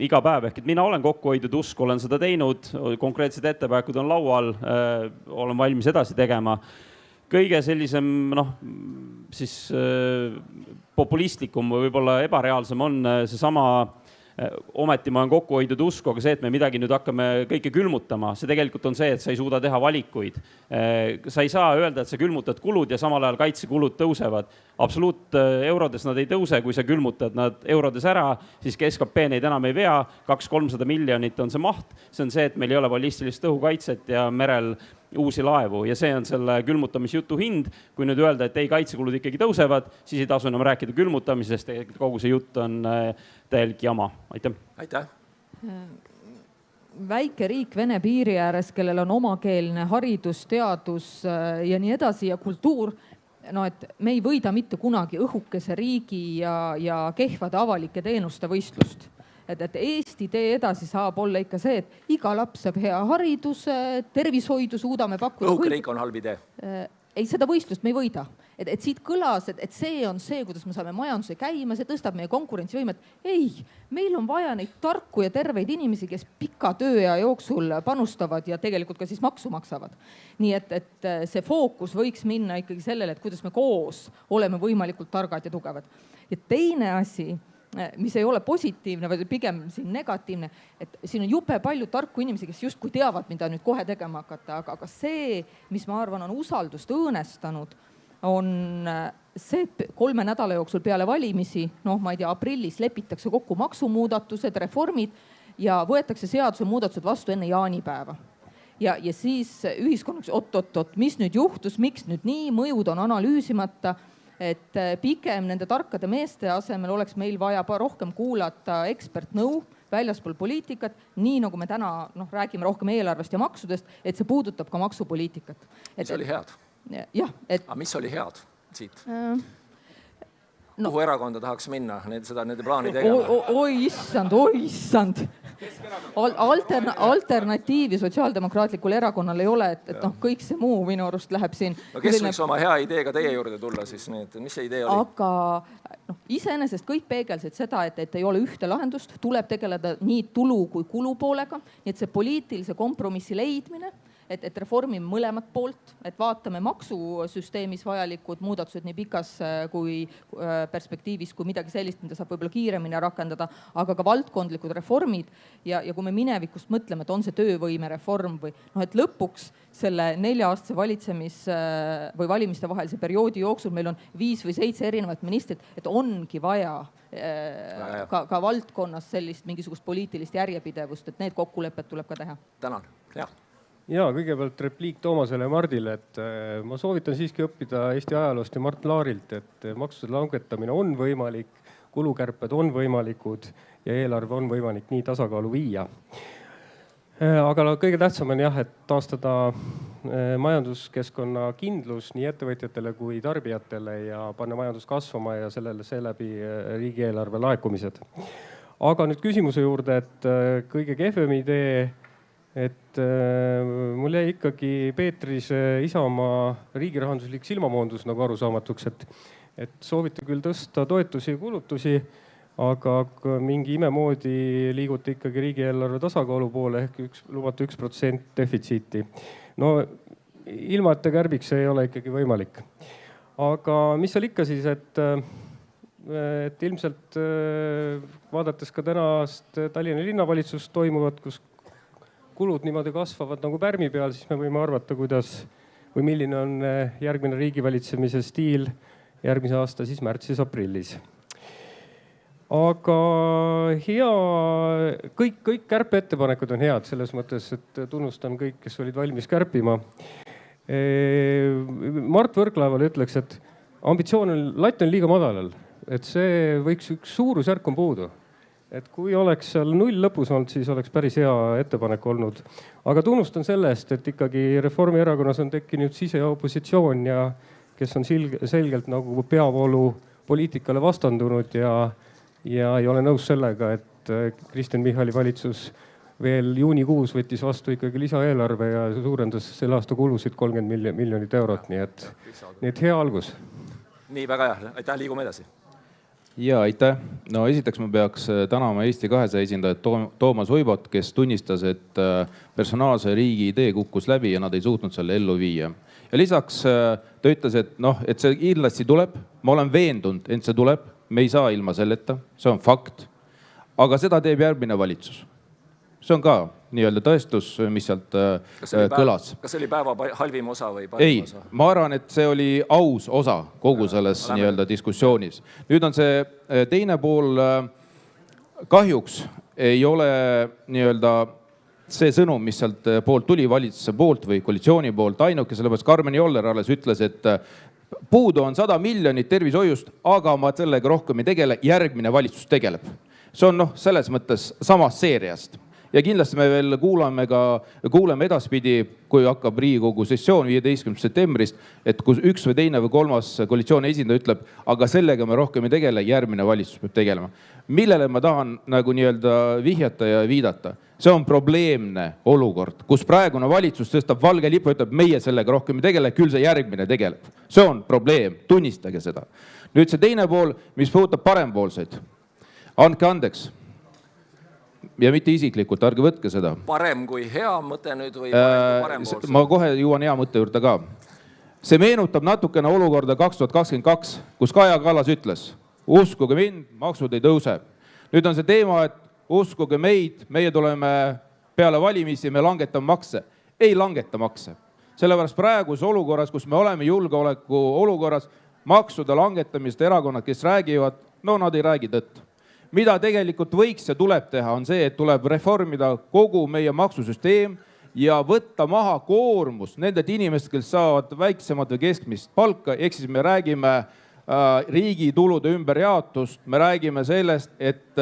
iga päev, ehk et mina olen kokkuhoidnud usku, olen seda teinud, konkreetsed ettepanekud on laual, olen valmis edasi tegema. Kõige sellisem, siis populistlikum või võib-olla ebareaalsem on seesama, ometi ma olen kokku hoidnud usku, aga see, et me midagi nüüd hakkame kõike külmutama, see tegelikult on see, et sa ei suuda teha valikuid. Sa ei saa öelda, et sa külmutad kulud ja samal ajal kaitsekulud tõusevad. Absoluut eurodes nad ei tõuse, kui sa külmutad nad eurodes ära, siis SKP neid enam ei vea, 200-300 miljonit on see maht. See on see, et meil ei ole ballistilist õhukaitset ja merel uusi laevu ja see on selle külmutamisjutu hind. Kui nüüd öelda, et ei, kaitsekulud ikkagi tõusevad, siis ei tasu enam rääkida külmutamisest, kogu see jutt on täielik jama. Aitäh. Aitäh. Väike riik Vene piiri ääres, kellel on omakeelne haridus, teadus ja nii edasi ja kultuur, et me ei võida mitte kunagi õhukese riigi ja kehvade avalike teenuste võistlust. Et Eesti tee edasi saab olla ikka see, et iga laps saab hea hariduse, tervishoidu suudame pakkuda. Õhukriik on halb idee. Ei, seda võistlust me ei võida. Et siit kõlas, et see on see, kuidas me saame majanduse käima, see tõstab meie konkurentsivõimet. Ei, meil on vaja neid tarku ja terveid inimesi, kes pika tööea jooksul panustavad ja tegelikult ka siis maksu maksavad. Nii et see fookus võiks minna ikkagi sellele, et kuidas me koos oleme võimalikult targad ja tugevad. Ja teine asi, mis ei ole positiivne, vaid pigem siin negatiivne, et siin on jube palju tarku inimesi, kes justkui teavad, mida nüüd kohe tegema hakata, aga see, mis ma arvan, on usaldust õõnestanud, on see, et 3 nädala jooksul peale valimisi, ma ei tea, aprillis lepitakse kokku maksumuudatused, reformid ja võetakse seadusemuudatused vastu enne jaanipäeva. Ja siis ühiskonnaks, oot, mis nüüd juhtus, miks nüüd nii, mõjud on analüüsimata. Et pigem nende tarkade meeste asemel oleks meil vaja rohkem kuulata ekspertnõu väljaspool poliitikat, nii nagu me täna räägime rohkem eelarvest ja maksudest, et see puudutab ka maksupoliitikat. Mis oli head? Jah. Aga mis oli head siit? Kuhu erakonda tahaks minna nende plaani tegema? Oi issand. Alternatiivi Sotsiaaldemokraatlikul erakonnal ei ole, et kõik see muu minu arust läheb siin. No kes võiks oma hea ideega teie juurde tulla siis? Mis see idee oli? Aga iseenesest kõik peegelsid seda, et ei ole ühte lahendust, tuleb tegeleda nii tulu kui kulu poolega. Nii et see poliitilise kompromissi leidmine, et reformime mõlemat poolt, et vaatame maksusüsteemis vajalikud muudatused nii pikas kui perspektiivis kui midagi sellist, mida saab võib-olla kiiremini rakendada, aga ka valdkondlikud reformid. Ja kui me minevikust mõtleme, et on see töövõime reform või et lõpuks selle 4-aastase või valimiste vahelise perioodi jooksul meil on 5 või 7 erinevat ministrit, et ongi vaja ka valdkonnas sellist mingisugust poliitilist järjepidevust, et need kokkulepped tuleb ka teha. Tänan, hea. Ja kõigepealt repliik Toomasele ja Mardile, et ma soovitan siiski õppida Eesti ajaloost ja Mart Laarilt, et maksude langetamine on võimalik, kulukärped on võimalikud ja eelarve on võimalik nii tasakaalu viia. Aga kõige tähtsam on jah, et taastada majanduskeskkonna kindlus nii ettevõtjatele kui tarbijatele ja panna majandus kasvama ja seeläbi riigieelarve laekumised. Aga nüüd küsimuse juurde, et kõige kehvem idee, et mul jäi ikkagi Peetris Isamaa riigirahanduslik silmamoondus nagu arusaamatuks, et soovite küll tõsta toetusi ja kulutusi, aga mingi imemoodi liigute ikkagi riigieelarve tasakaalu poole ehk lubate 1% defitsiiti. No ilma, et te kärbiks, ei ole ikkagi võimalik. Aga mis seal ikka siis, et ilmselt vaadates ka tänast Tallinna linnavalitsust toimuvat, kus kulud niimoodi kasvavad nagu pärmi peal, siis me võime arvata, kuidas või milline on järgmine riigivalitsemise stiil järgmise aasta siis märtsis-aprillis. Aga kõik kärpeettepanekud on head selles mõttes, et tunnustan kõik, kes olid valmis kärpima. Mart Võrklaevale ütleks, et latt on liiga madalal, et see võiks üks suurusjärk on puudu. Et kui oleks seal 0 lõpus olnud, siis oleks päris hea ettepanek olnud. Aga tunnustan sellest, et ikkagi Reformierakonnas on tekkinud siseopositsioon ja kes on selgelt nagu peavoolu poliitikale vastandunud ja ei ole nõus sellega, et Kristen Michali valitsus veel juunikuus võttis vastu ikkagi lisaeelarve ja suurendas selle aasta kulusid 30 miljonit eurot. Nii et hea algus. Nii, väga hea. Aitäh, liigume edasi. Ja aitäh. No esiteks ma peaks tänama Eesti 200 esindajat Toomas Uibot, kes tunnistas, et personaalse riigi idee kukkus läbi ja nad ei suutnud selle ellu viia. Ja lisaks ta ütles, et see kindlasti tuleb. Ma olen veendunud, et see tuleb. Me ei saa ilma selleta. See on fakt. Aga seda teeb järgmine valitsus. See on ka nii-öelda tõestus, mis sealt kõlas. Kas see oli päeva halvim osa või parim osa? Ei, ma arvan, et see oli aus osa kogu selles nii-öelda diskussioonis. Nüüd on see teine pool. Kahjuks ei ole nii-öelda see sõnum, mis sealt poolt tuli valitsuse poolt või koalitsiooni poolt ainuke, sellepärast Karmen Joller alles ütles, et puudu on 100 miljonit tervishoiust, aga ma sellega rohkem ei tegele, järgmine valitsus tegeleb. See on selles mõttes samast seeriast. Ja kindlasti me veel kuuleme edaspidi, kui hakkab Riigikogu sessioon 15. septembrist, et kui üks või teine või kolmas koalitsiooni esindaja ütleb, aga sellega me rohkem ei tegele, järgmine valitsus peab tegelema. Millele ma tahan nagu nii-öelda vihjata ja viidata? See on probleemne olukord, kus praegune valitsus tõstab valge lipu ja ütleb, meie sellega rohkem ei tegele, küll see järgmine tegeleb. See on probleem, tunnistage seda. Nüüd see teine pool, mis puudutab parempoolseid. Andke andeks. Ja mitte isiklikult, ärge võtke seda. Parem kui hea mõte nüüd või parempoolse? Ma kohe jõuan hea mõtte juurde ka. See meenutab natukene olukorda 2022, kus Kaja Kallas ütles, uskuge mind, maksud ei tõuse. Nüüd on see teema, et uskuge meid, meie tuleme peale valimisi, me langetame makse. Ei langeta makse. Sellepärast praeguses olukorras, kus me oleme julgeoleku olukorras, maksude langetamist erakonnad, kes räägivad, no nad ei räägi tõtt. mida tegelikult võiks ja tuleb teha, on see, et tuleb reformida kogu meie maksusüsteem ja võtta maha koormus nendelt inimestelt, kes saavad väiksemat või keskmist palka. Ehk siis me räägime riigi tulude ümberjaotust, me räägime sellest, et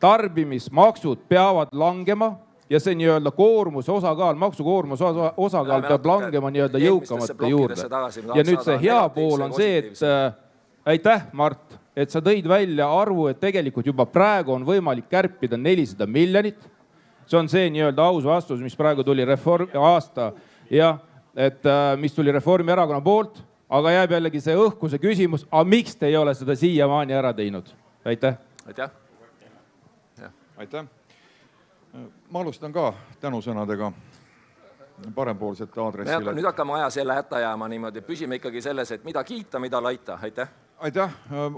tarbimismaksud peavad langema ja see nii-öelda koormuse osakaal, maksukoormuse osakaal peab langema nii-öelda jõukamate juurde. Ja nüüd see hea pool on see, et aitäh, Mart, et sa tõid välja arvu, et tegelikult juba praegu on võimalik kärpida 400 miljonit. See on see nii-öelda aus vastus, mis praegu tuli mis tuli Reformierakonna poolt, aga jääb jällegi see õhkuse küsimus, aga miks te ei ole seda siiamaani ära teinud? Aitäh. Aitäh. Ma alustan ka tänusõnadega parempoolsete aadressile. Nüüd hakkame ajas jälle hätta jääma niimoodi. Püsime ikkagi selles, et mida kiita, mida laita. Aitäh. Aitäh,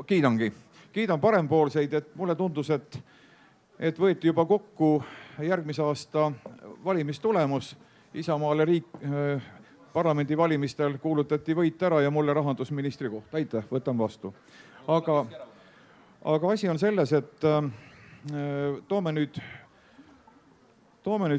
kiidangi. Kiidan parempoolseid, et mulle tundus, et võeti juba kokku järgmise aasta valimistulemus. Isamaale parlamendivalimistel kuulutati võit ära ja mulle rahandusministri koht. Aitäh, võtan vastu. Aga asi on selles, et toome nüüd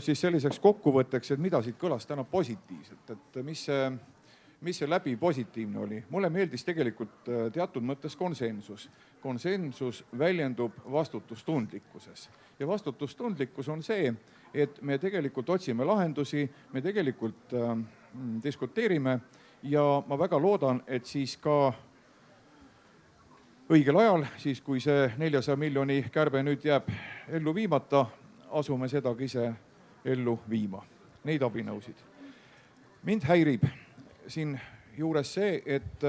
siis selliseks kokkuvõtteks, et mida siit kõlas täna positiivselt, et mis see läbi positiivne oli. Mulle meeldis tegelikult teatud mõttes konsensus. Konsensus väljendub vastutustundlikkuses. Ja vastutustundlikkus on see, et me tegelikult otsime lahendusi, me tegelikult diskuteerime ja ma väga loodan, et siis ka õigel ajal, siis kui see 400 miljoni kärbe nüüd jääb ellu viimata, asume sedagi ise ellu viima, neid abinõusid. Mind häirib siin juures see, et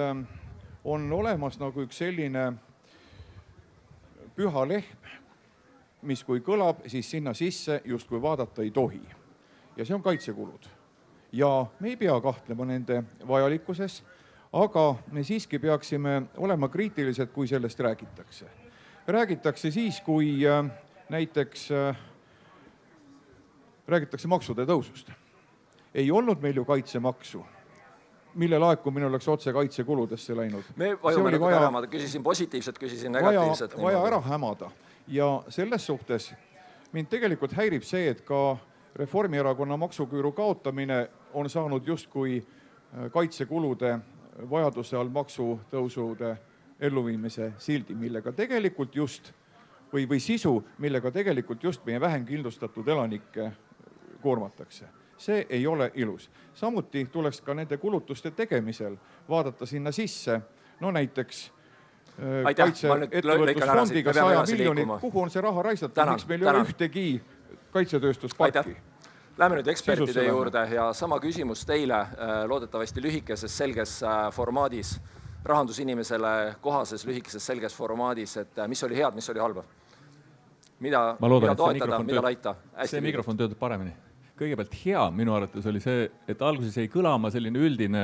on olemas nagu üks selline püha lehm, mis kui kõlab, siis sinna sisse justkui vaadata ei tohi. Ja see on kaitsekulud. Ja me ei pea kahtlema nende vajalikkuses, aga me siiski peaksime olema kriitilised, kui sellest räägitakse. Räägitakse siis, kui näiteks räägitakse maksude tõusust. Ei olnud meil ju kaitsemaksu, mille laekumine oleks otse kaitsekuludesse läinud. Me vajume nagu ära, ma küsisin positiivset, küsisin negatiivset. Vaja ära hämada. Ja selles suhtes mind tegelikult häirib see, et ka Reformierakonna maksuküüru kaotamine on saanud justkui kaitsekulude vajaduse all maksutõusude elluviimise sildi, millega tegelikult just või sisu, millega tegelikult just meie vähem kindlustatud elanikke koormatakse. See ei ole ilus. Samuti tuleks ka nende kulutuste tegemisel vaadata sinna sisse, no näiteks kaitseettevõtlusfondiga 100 miljonit, kuhu on see raha raisatud, miks meil ei ole ühtegi kaitsetööstuspakki. Lähme nüüd ekspertide juurde ja sama küsimus teile loodetavasti lühikeses selges formaadis, rahandusinimesele kohases lühikeses selges formaadis, et mis oli head, mis oli halba? Mida toetada, mida laita? See mikrofon töötab paremini. Kõigepealt hea minu arvates oli see, et alguses ei kõlama selline üldine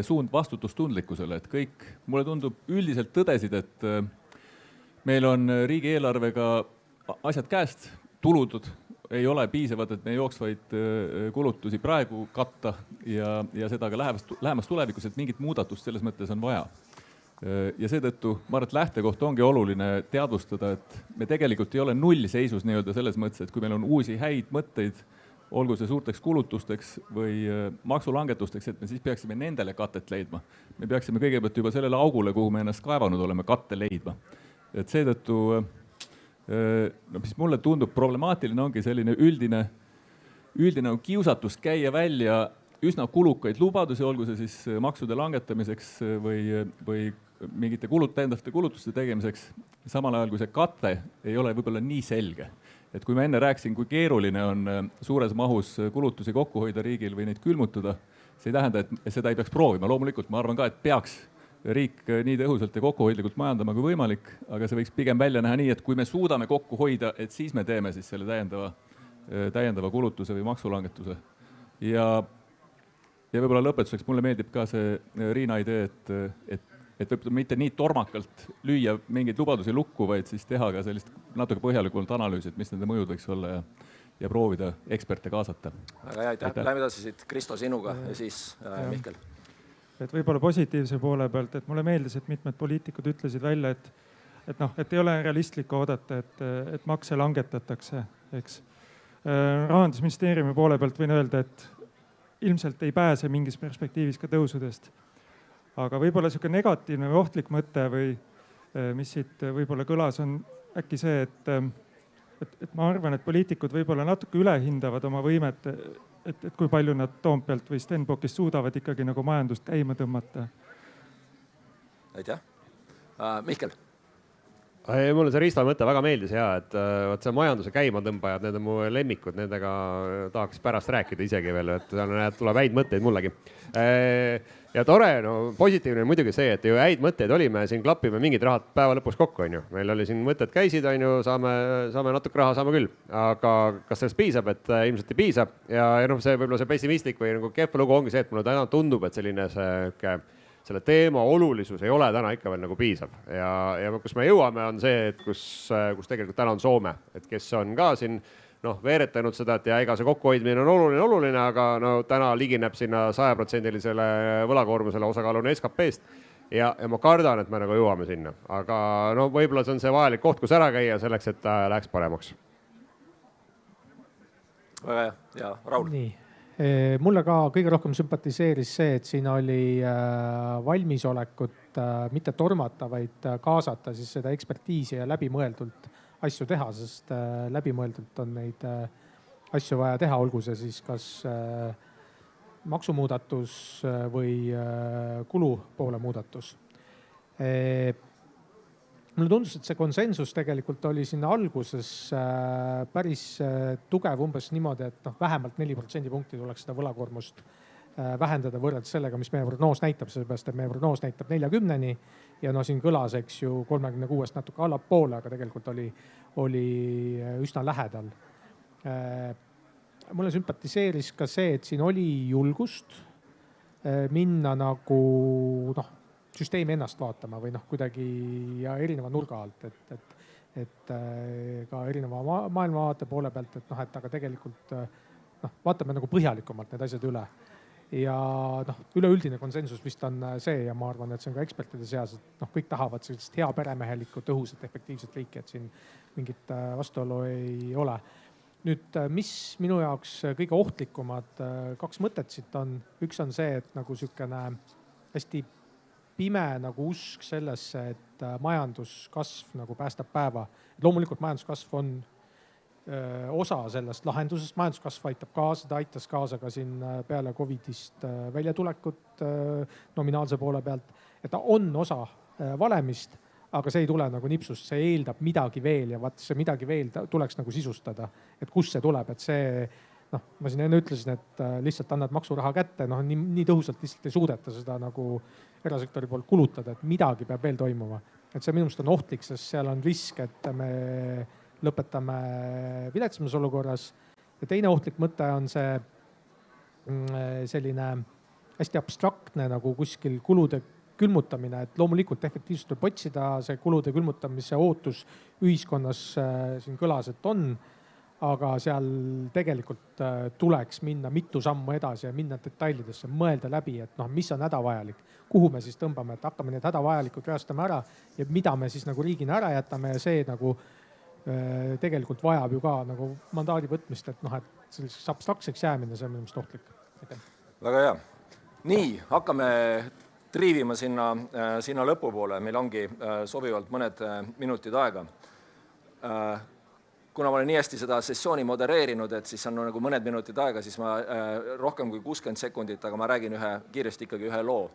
suund vastutustundlikkusele, et kõik, mulle tundub, üldiselt tõdesid, et meil on riigieelarvega asjad käest, tulud ei ole piisavad, et me jooksvaid kulutusi praegu katta ja seda ka lähemas tulevikus, et mingit muudatust selles mõttes on vaja. Ja seetõttu, ma arvan, et lähtekoht ongi oluline teadvustada, et me tegelikult ei ole nullseisus nii-öelda selles mõttes, et kui meil on uusi häid mõtteid, olgu see suurteks kulutusteks või maksulangetusteks, et me siis peaksime nendele katet leidma. Me peaksime kõigepealt juba sellele augule, kuhu me ennast kaevanud oleme, katte leidma. Et seetõttu, mis mulle tundub problemaatiline, ongi selline üldine kiusatus käia välja üsna kulukaid lubadusi, olgu see siis maksude langetamiseks või mingite täiendavate kulutuste tegemiseks, samal ajal kui see kate ei ole võib-olla nii selge. Et kui ma enne rääkisin, kui keeruline on suures mahus kulutusi kokku hoida riigil või neid külmutada, see ei tähenda, et seda ei peaks proovima. Loomulikult ma arvan ka, et peaks riik nii tõhusalt ja kokkuhoidlikult majandama kui võimalik, aga see võiks pigem välja näha nii, et kui me suudame kokku hoida, et siis me teeme siis selle täiendava kulutuse või maksulangetuse. Ja võib-olla lõpetuseks mulle meeldib ka see Riina idee, et võib-olla mitte nii tormakalt lüüa mingeid lubadusi lukku, vaid siis teha ka sellist natuke põhjalikumalt analüüsi, et mis nende mõjud võiks olla ja proovida eksperte kaasata. Väga hea, aitäh. Lähme edasi siit Kristo sinuga ja siis Mihkel. Et võib-olla positiivse poole pealt, et mulle meeldis, et mitmed poliitikud ütlesid välja, et et noh, et ei ole realistlik oodata, et makse langetatakse, eks. Rahandusministeeriumi poole pealt võin öelda, et ilmselt ei pääse mingis perspektiivis ka tõusudest. Aga võib-olla niisugune negatiivne või ohtlik mõte või mis siit võib-olla kõlas, on äkki see, et ma arvan, et poliitikud võib-olla natuke ülehindavad oma võimet, et kui palju nad Toompealt või Stenbockist suudavad ikkagi nagu majandust käima tõmmata. Aitäh. Mihkel. Mulle see Risto mõte väga meeldis ja, et võt see majanduse käimatõmbajad, need on mu lemmikud, nendega tahaks pärast rääkida isegi veel, et tuleb häid mõtteid mullegi. Ja tore, no positiivne on muidugi see, et ju häid mõtteid oli, me siin klapime mingid rahad päeva lõpus kokku, on ju. Meil oli siin mõtted käisid, on ju, saame natuke raha, saame küll. Aga kas sellest piisab, et ilmselt ei piisa. Ja noh, see võib-olla see pessimistlik või nagu kehv lugu ongi see, et mulle täna tundub, et selle teema olulisus ei ole täna ikka veel nagu piisav. Ja kus me jõuame, on see, et kus tegelikult täna on Soome, et kes on ka siin veeretanud seda, et ja ega see kokkuhoidmine on oluline, aga no täna ligineb sinna 100%-lisele võlakoormusele osakaalune SKP-st. Ja ma kardan, et me nagu jõuame sinna. Aga no võib-olla see on see vajalik koht, kus ära käia selleks, et ta läheks paremaks. Väga hea. Ja Raul. Nii. Mulle ka kõige rohkem sümpatiseeris see, et siin oli valmisolekut mitte tormata, vaid kaasata siis seda ekspertiisi ja läbimõeldult asju teha, sest läbimõeldult on neid asju vaja teha, olgu see siis kas maksumuudatus või kulupoole muudatus. Mulle tundus, et see konsensus tegelikult oli sinna alguses päris tugev, umbes niimoodi, et vähemalt 4% punkti tuleks seda võlakoormust vähendada võrreldes sellega, mis meie prognoos näitab, sellepärast, et meie prognoos näitab 40-ni ja siin kõlas, eks ju, 36-st natuke allapoole, aga tegelikult oli üsna lähedal. Mulle sümpatiseeris ka see, et siin oli julgust minna nagu süsteemi ennast vaatama või kuidagi ja erineva nurga alt, et ka erineva maailmavaate poole pealt, et aga tegelikult vaatame nagu põhjalikumalt need asjad üle. Ja üleüldine konsensus vist on see ja ma arvan, et see on ka ekspertide seas, et kõik tahavad sellist hea peremehelikku, tõhusat, efektiivset riiki, et siin mingit vastuolu ei ole. Nüüd, mis minu jaoks kõige ohtlikumad 2 mõtet siit on, üks on see, et nagu sükene hästi pime nagu usk sellesse, et majanduskasv nagu päästab päeva. Loomulikult majanduskasv on osa sellest lahendusest, majanduskasv aitab kaasa, ta aitas kaasa ka siin peale Covidist väljatulekut nominaalse poole pealt, et ta on osa valemist, aga see ei tule nagu nipsust, see eeldab midagi veel ja vaat see midagi veel tuleks nagu sisustada, et kust see tuleb, et see ma siin enne ütlesin, et lihtsalt annad maksuraha kätte, nii tõhusalt lihtsalt ei suudeta seda nagu erasektori poolt kulutada, et midagi peab veel toimuma. Et see minu meelest on ohtlik, sest seal on risk, et me lõpetame viletsamas olukorras. Ja teine ohtlik mõte on see selline hästi abstraktne nagu kuskil kulude külmutamine, et loomulikult efektiivselt tuleb otsida, see kulude külmutamise ootus ühiskonnas siin kõlas, et on, aga seal tegelikult tuleks minna mitu sammu edasi ja minna detailidesse, mõelda läbi, et mis on hädavajalik, kuhu me siis tõmbame, et hakkame need hädavajalikud reastame ära ja mida me siis nagu riigina ära jätame ja see nagu tegelikult vajab ju ka nagu mandaadi võtmist, et selliseks abstraktseks jäämine, see on minu meelest ohtlik. Väga hea. Nii, hakkame triivima sinna lõpupoole, meil ongi sobivalt mõned minutid aega. Kuna ma olen nii hästi seda sessiooni modereerinud, et siis on nagu mõned minutid aega, siis ma rohkem kui 60 sekundit, aga ma räägin kiiresti ikkagi ühe loo.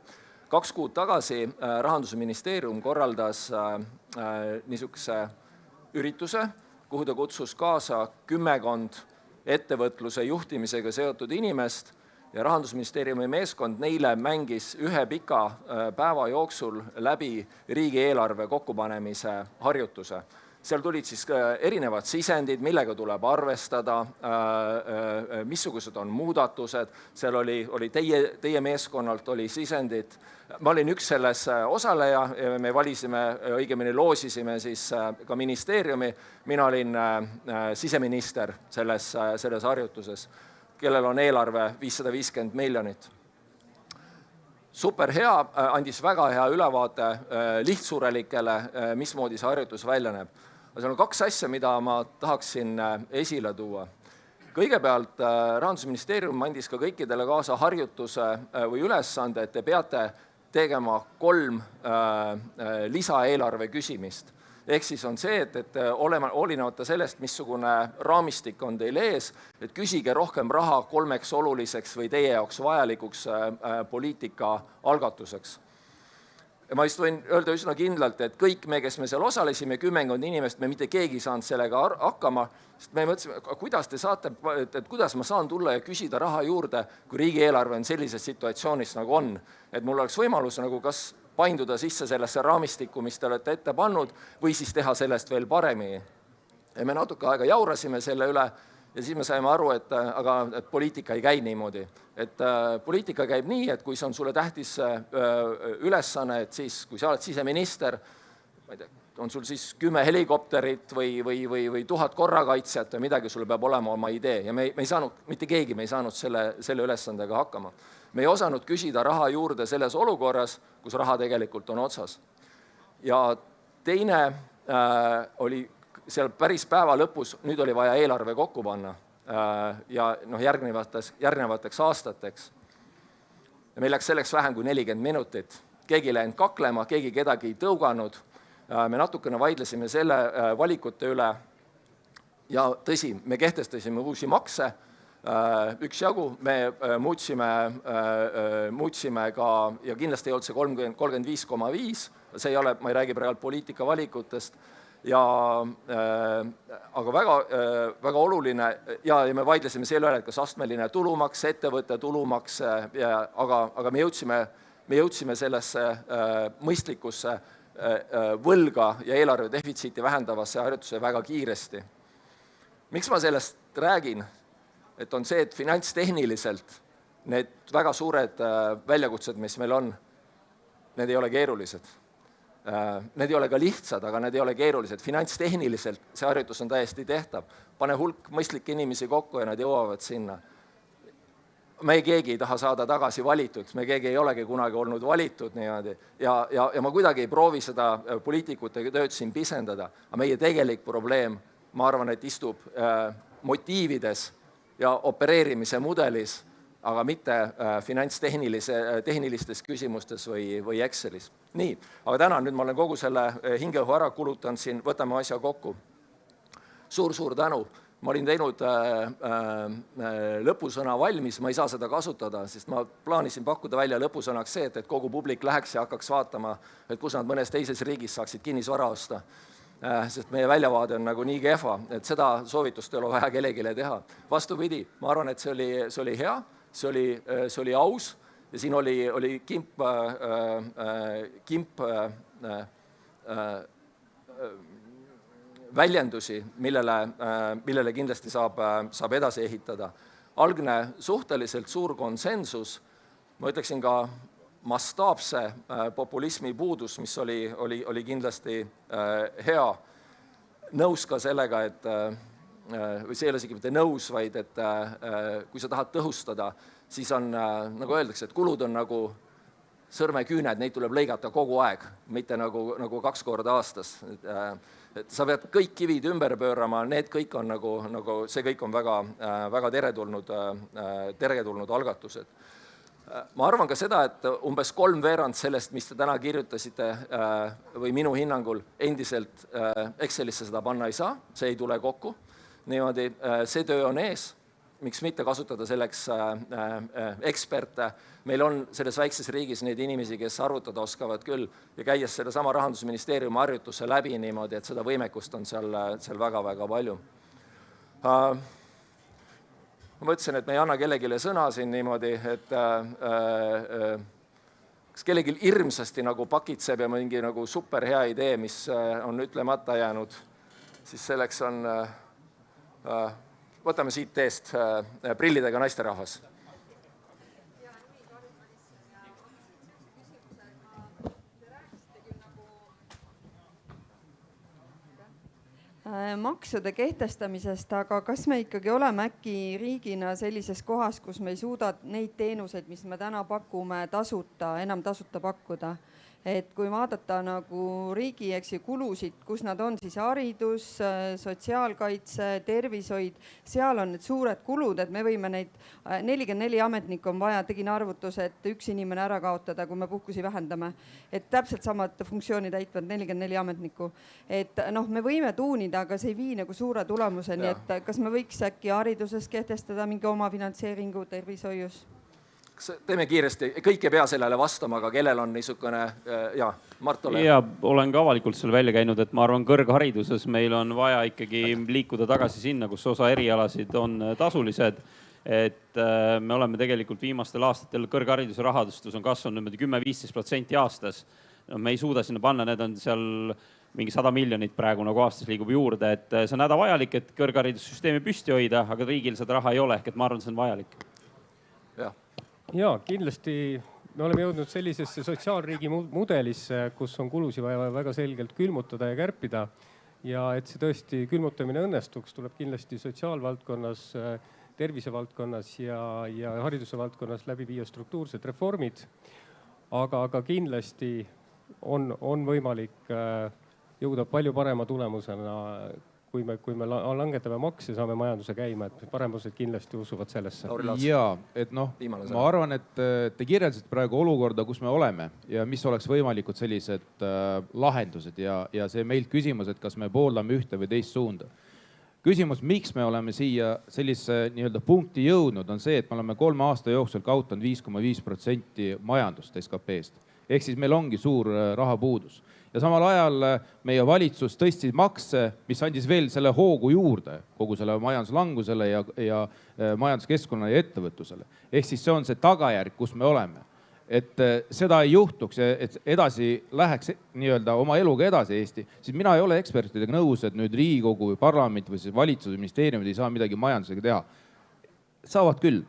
2 kuud tagasi Rahandusministeerium korraldas niisuguse ürituse, kuhu ta kutsus kaasa 10 ettevõtluse juhtimisega seotud inimest ja Rahandusministeeriumi meeskond neile mängis 1 pika päeva jooksul läbi riigieelarve kokkupanemise harjutuse. Seal tulid siis erinevad sisendid, millega tuleb arvestada, missugused on muudatused. Seal oli teie meeskonnalt oli sisendid. Ma olin üks selles osaleja, me valisime, õigemini loosisime siis ka ministeeriumi. Mina olin siseminister selles harjutuses, kellel on eelarve 550 miljonit. super hea, andis väga hea ülevaate lihtsurelikele, mismoodi see harjutus välja näeb. Aga seal on 2 asja, mida ma tahaksin esile tuua. Kõigepealt Rahandusministeerium andis ka kõikidele kaasa harjutuse või ülesande, et te peate tegema 3 lisaeelarve küsimist. Ehk siis on see, et olenevata sellest, missugune raamistik on teil ees, et küsige rohkem raha 3 oluliseks või teie jaoks vajalikuks poliitika algatuseks. Ja ma just võin öelda üsna kindlalt, et kõik me, kes me seal osalesime, 10 inimest, me mitte keegi saanud sellega hakkama, sest me mõtlesime, kuidas te saate, et kuidas ma saan tulla ja küsida raha juurde, kui riigieelarve on sellises situatsioonis nagu on. Et mul oleks võimalus nagu kas painduda sisse sellesse raamistikku, mis te olete ette pannud, või siis teha sellest veel paremini. Ja me natuke aega jaurasime selle üle ja siis me saime aru, et poliitika ei käi niimoodi. Et poliitika käib nii, et kui see on sulle tähtis ülesanne, et siis, kui sa oled siseminister, ma ei tea, on sul siis 10 helikopterit või 1000 korrakaitsjat või midagi, sul peab olema oma idee. Ja me ei saanud, mitte keegi me ei saanud selle ülesandega hakkama. Me ei osanud küsida raha juurde selles olukorras, kus raha tegelikult on otsas. Ja teine oli seal päris päeva lõpus, nüüd oli vaja eelarve kokku panna ja järgnevateks aastateks. Ja meil läks selleks vähem kui 40 minutit. Keegi ei läinud kaklema, keegi kedagi ei tõuganud. Me natukene vaidlesime selle valikute üle ja tõsi, me kehtestasime uusi makse, üksjagu, me muutsime ka, ja kindlasti ei olnud see 35,5, see ei ole, ma ei räägi praegu poliitika valikutest, aga väga oluline, ja me vaidlesime selle üle, et kas astmeline tulumaks, ettevõtte tulumaks, aga me jõudsime sellesse mõistlikusse võlga ja eelarve defitsiiti vähendavasse harjutuse väga kiiresti. Miks ma sellest räägin? Et on see, et finantstehniliselt need väga suured väljakutsed, mis meil on, need ei ole keerulised. Need ei ole ka lihtsad, aga need ei ole keerulised. Finantstehniliselt see harjutus on täiesti tehtav. Pane hulk mõistlikke inimesi kokku ja nad jõuavad sinna. Me keegi ei taha saada tagasi valitud, me keegi ei olegi kunagi olnud valitud niimoodi. Ja ma kuidagi ei proovi seda poliitikute tööd siin pisendada. Aga meie tegelik probleem, ma arvan, et istub motiivides ja opereerimise mudelis, aga mitte finantstehnilistes küsimustes või Excelis. Nii, aga täna nüüd ma olen kogu selle hingeõhu ära kulutanud siin, võtame asja kokku. Suur tänu. Ma olin teinud lõpusõna valmis, ma ei saa seda kasutada, sest ma plaanisin pakkuda välja lõpusõnaks see, et kogu publik läheks ja hakkaks vaatama, et kus nad mõnes teises riigis saaksid kinnisvara osta. Sest meie väljavaade on nagu nii kehva, et seda soovitust ei ole vaja kellegile teha. Vastupidi, ma arvan, et see oli hea, see oli aus ja siin oli kimp väljendusi, millele kindlasti saab edasi ehitada. Algne suhteliselt suur konsensus, ma ütleksin ka mastaapse populismi puudus, mis oli kindlasti hea. Nõus ka sellega, või see ei ole isegi mitte nõus, vaid et kui sa tahad tõhustada, siis on, nagu öeldakse, et kulud on nagu sõrmeküüned, neid tuleb lõigata kogu aeg, mitte nagu 2 korda aastas. Et sa pead kõik kivid ümber pöörama, need kõik on see kõik on väga teretulnud algatused. Ma arvan ka seda, et umbes 3/4 sellest, mis te täna kirjutasite või minu hinnangul endiselt Excelisse seda panna ei saa, see ei tule kokku. Niimoodi, see töö on ees, miks mitte kasutada selleks eksperte. Meil on selles väikses riigis neid inimesi, kes arvutada oskavad küll ja käies selle sama Rahandusministeeriumi harjutuse läbi niimoodi, et seda võimekust on seal väga-väga palju. Ma mõtlesin, et me ei anna kellegile sõna siin niimoodi, et kas kellegil hirmsasti nagu pakitseb ja mingi nagu super hea idee, mis on ütlemata jäänud, siis selleks on, võtame siit teest prillidega naisterahvas. maksude kehtestamisest, aga kas me ikkagi oleme äkki riigina sellises kohas, kus me ei suuda neid teenuseid, mis me täna pakume, enam tasuta pakkuda? Et kui vaadata nagu riigi kulusid, kus nad on, siis haridus, sotsiaalkaitse, tervishoid, seal on need suured kulud, et me võime neid 44 ametnikku on vaja, tegin arvutuse, et üks inimene ära kaotada, kui me puhkusi vähendame. Et täpselt samad funktsiooni täitvad 44 ametnikku. Et me võime tuunida, aga see ei vii nagu suure tulemuseni, et kas me võiks äkki hariduses kehtestada mingi oma finantseeringu tervishoius? Teeme kiiresti, kõik ei pea sellele vastama, aga kellel on niisugune, Mart ole. Ja olen ka avalikult selle välja käinud, et ma arvan, kõrghariduses meil on vaja ikkagi liikuda tagasi sinna, kus osa erialasid on tasulised. Et me oleme tegelikult viimastel aastatel kõrghariduse rahastus on kasvanud 10-15% aastas. Me ei suuda sinna panna, need on seal mingi 100 miljonit praegu nagu aastas liigub juurde, et see on hädavajalik, et kõrgharidussüsteemi püsti hoida, aga riigil seda raha ei ole, ehk et ma arvan, see on vajalik. Ja kindlasti me oleme jõudnud sellisesse sotsiaalriigi mudelisse, kus on kulusid vaja väga selgelt külmutada ja kärpida. Ja et see tõesti külmutamine õnnestuks, tuleb kindlasti sotsiaalvaldkonnas, tervisevaldkonnas ja hariduse valdkonnas läbi viia struktuursed reformid. Aga kindlasti on võimalik jõuda palju parema tulemusena, kui me langetame makse, saame majanduse käima, et paremused kindlasti usuvad sellesse. Ja, et ma arvan, et te kirjeldasite praegu olukorda, kus me oleme ja mis oleks võimalikud sellised lahendused ja see meilt küsimus, et kas me pooldame ühte või teist suunda. Küsimus, miks me oleme siia sellise punkti jõudnud, on see, et me oleme 3 aasta jooksul kaotanud 5,5% majandust SKP-st. Ehk siis meil ongi suur rahapuudus. Ja samal ajal meie valitsus tõstis makse, mis andis veel selle hoogu juurde kogu selle majanduslangusele ja majanduskeskkonnale ja ettevõtlusele. Ehk siis see on see tagajärg, kus me oleme. Et seda ei juhtuks, et edasi läheks oma eluga edasi Eesti, siis mina ei ole ekspertidega nõus, et nüüd Riigikogu või parlament või valitsus või ministeeriumid ei saa midagi majandusega teha. Saavad küll.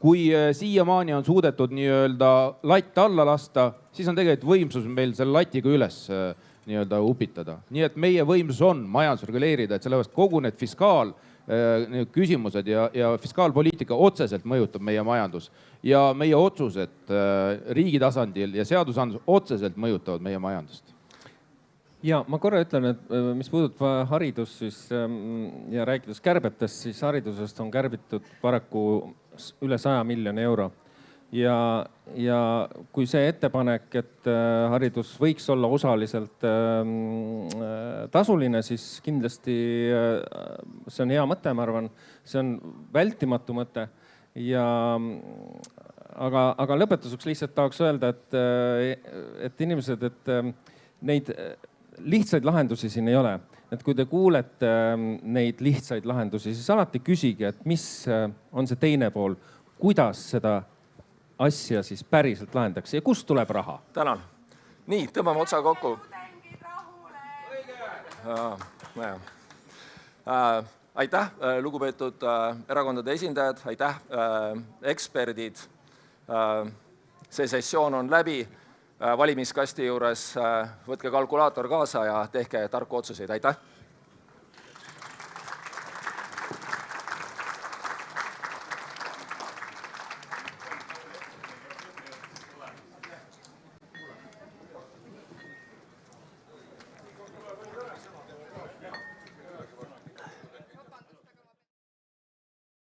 Kui siiamaani on suudetud latt alla lasta, siis on tegelikult võimsus meil selle latiga üles upitada. Nii et meie võimsus on majandus reguleerida, et sellepärast kogu need fiskaalküsimused ja fiskaalpoliitika otseselt mõjutab meie majandus. Ja meie otsused riigi tasandil ja seadusandlus otseselt mõjutavad meie majandust. Ja ma korra ütlen, et mis puudutab haridus ja rääkides kärbetest, siis haridusest on kärbitud paraku üle 100 miljoni euro. Ja kui see ettepanek, et haridus võiks olla osaliselt tasuline, siis kindlasti see on hea mõte, ma arvan. See on vältimatu mõte. Aga lõpetuseks lihtsalt tahaks öelda, et inimesed, et neid lihtsaid lahendusi siin ei ole. Et kui te kuulete neid lihtsaid lahendusi, siis alati küsige, et mis on see teine pool, kuidas seda asja siis päriselt lahendaks ja kust tuleb raha? Tänan. Nii, tõmbame otsa kokku. Aitäh, lugupeetud erakondade esindajad, aitäh, eksperdid. See sessioon on läbi. Valimiskasti juures võtke kalkulaator kaasa ja tehke tarku otsuseid. Aitäh!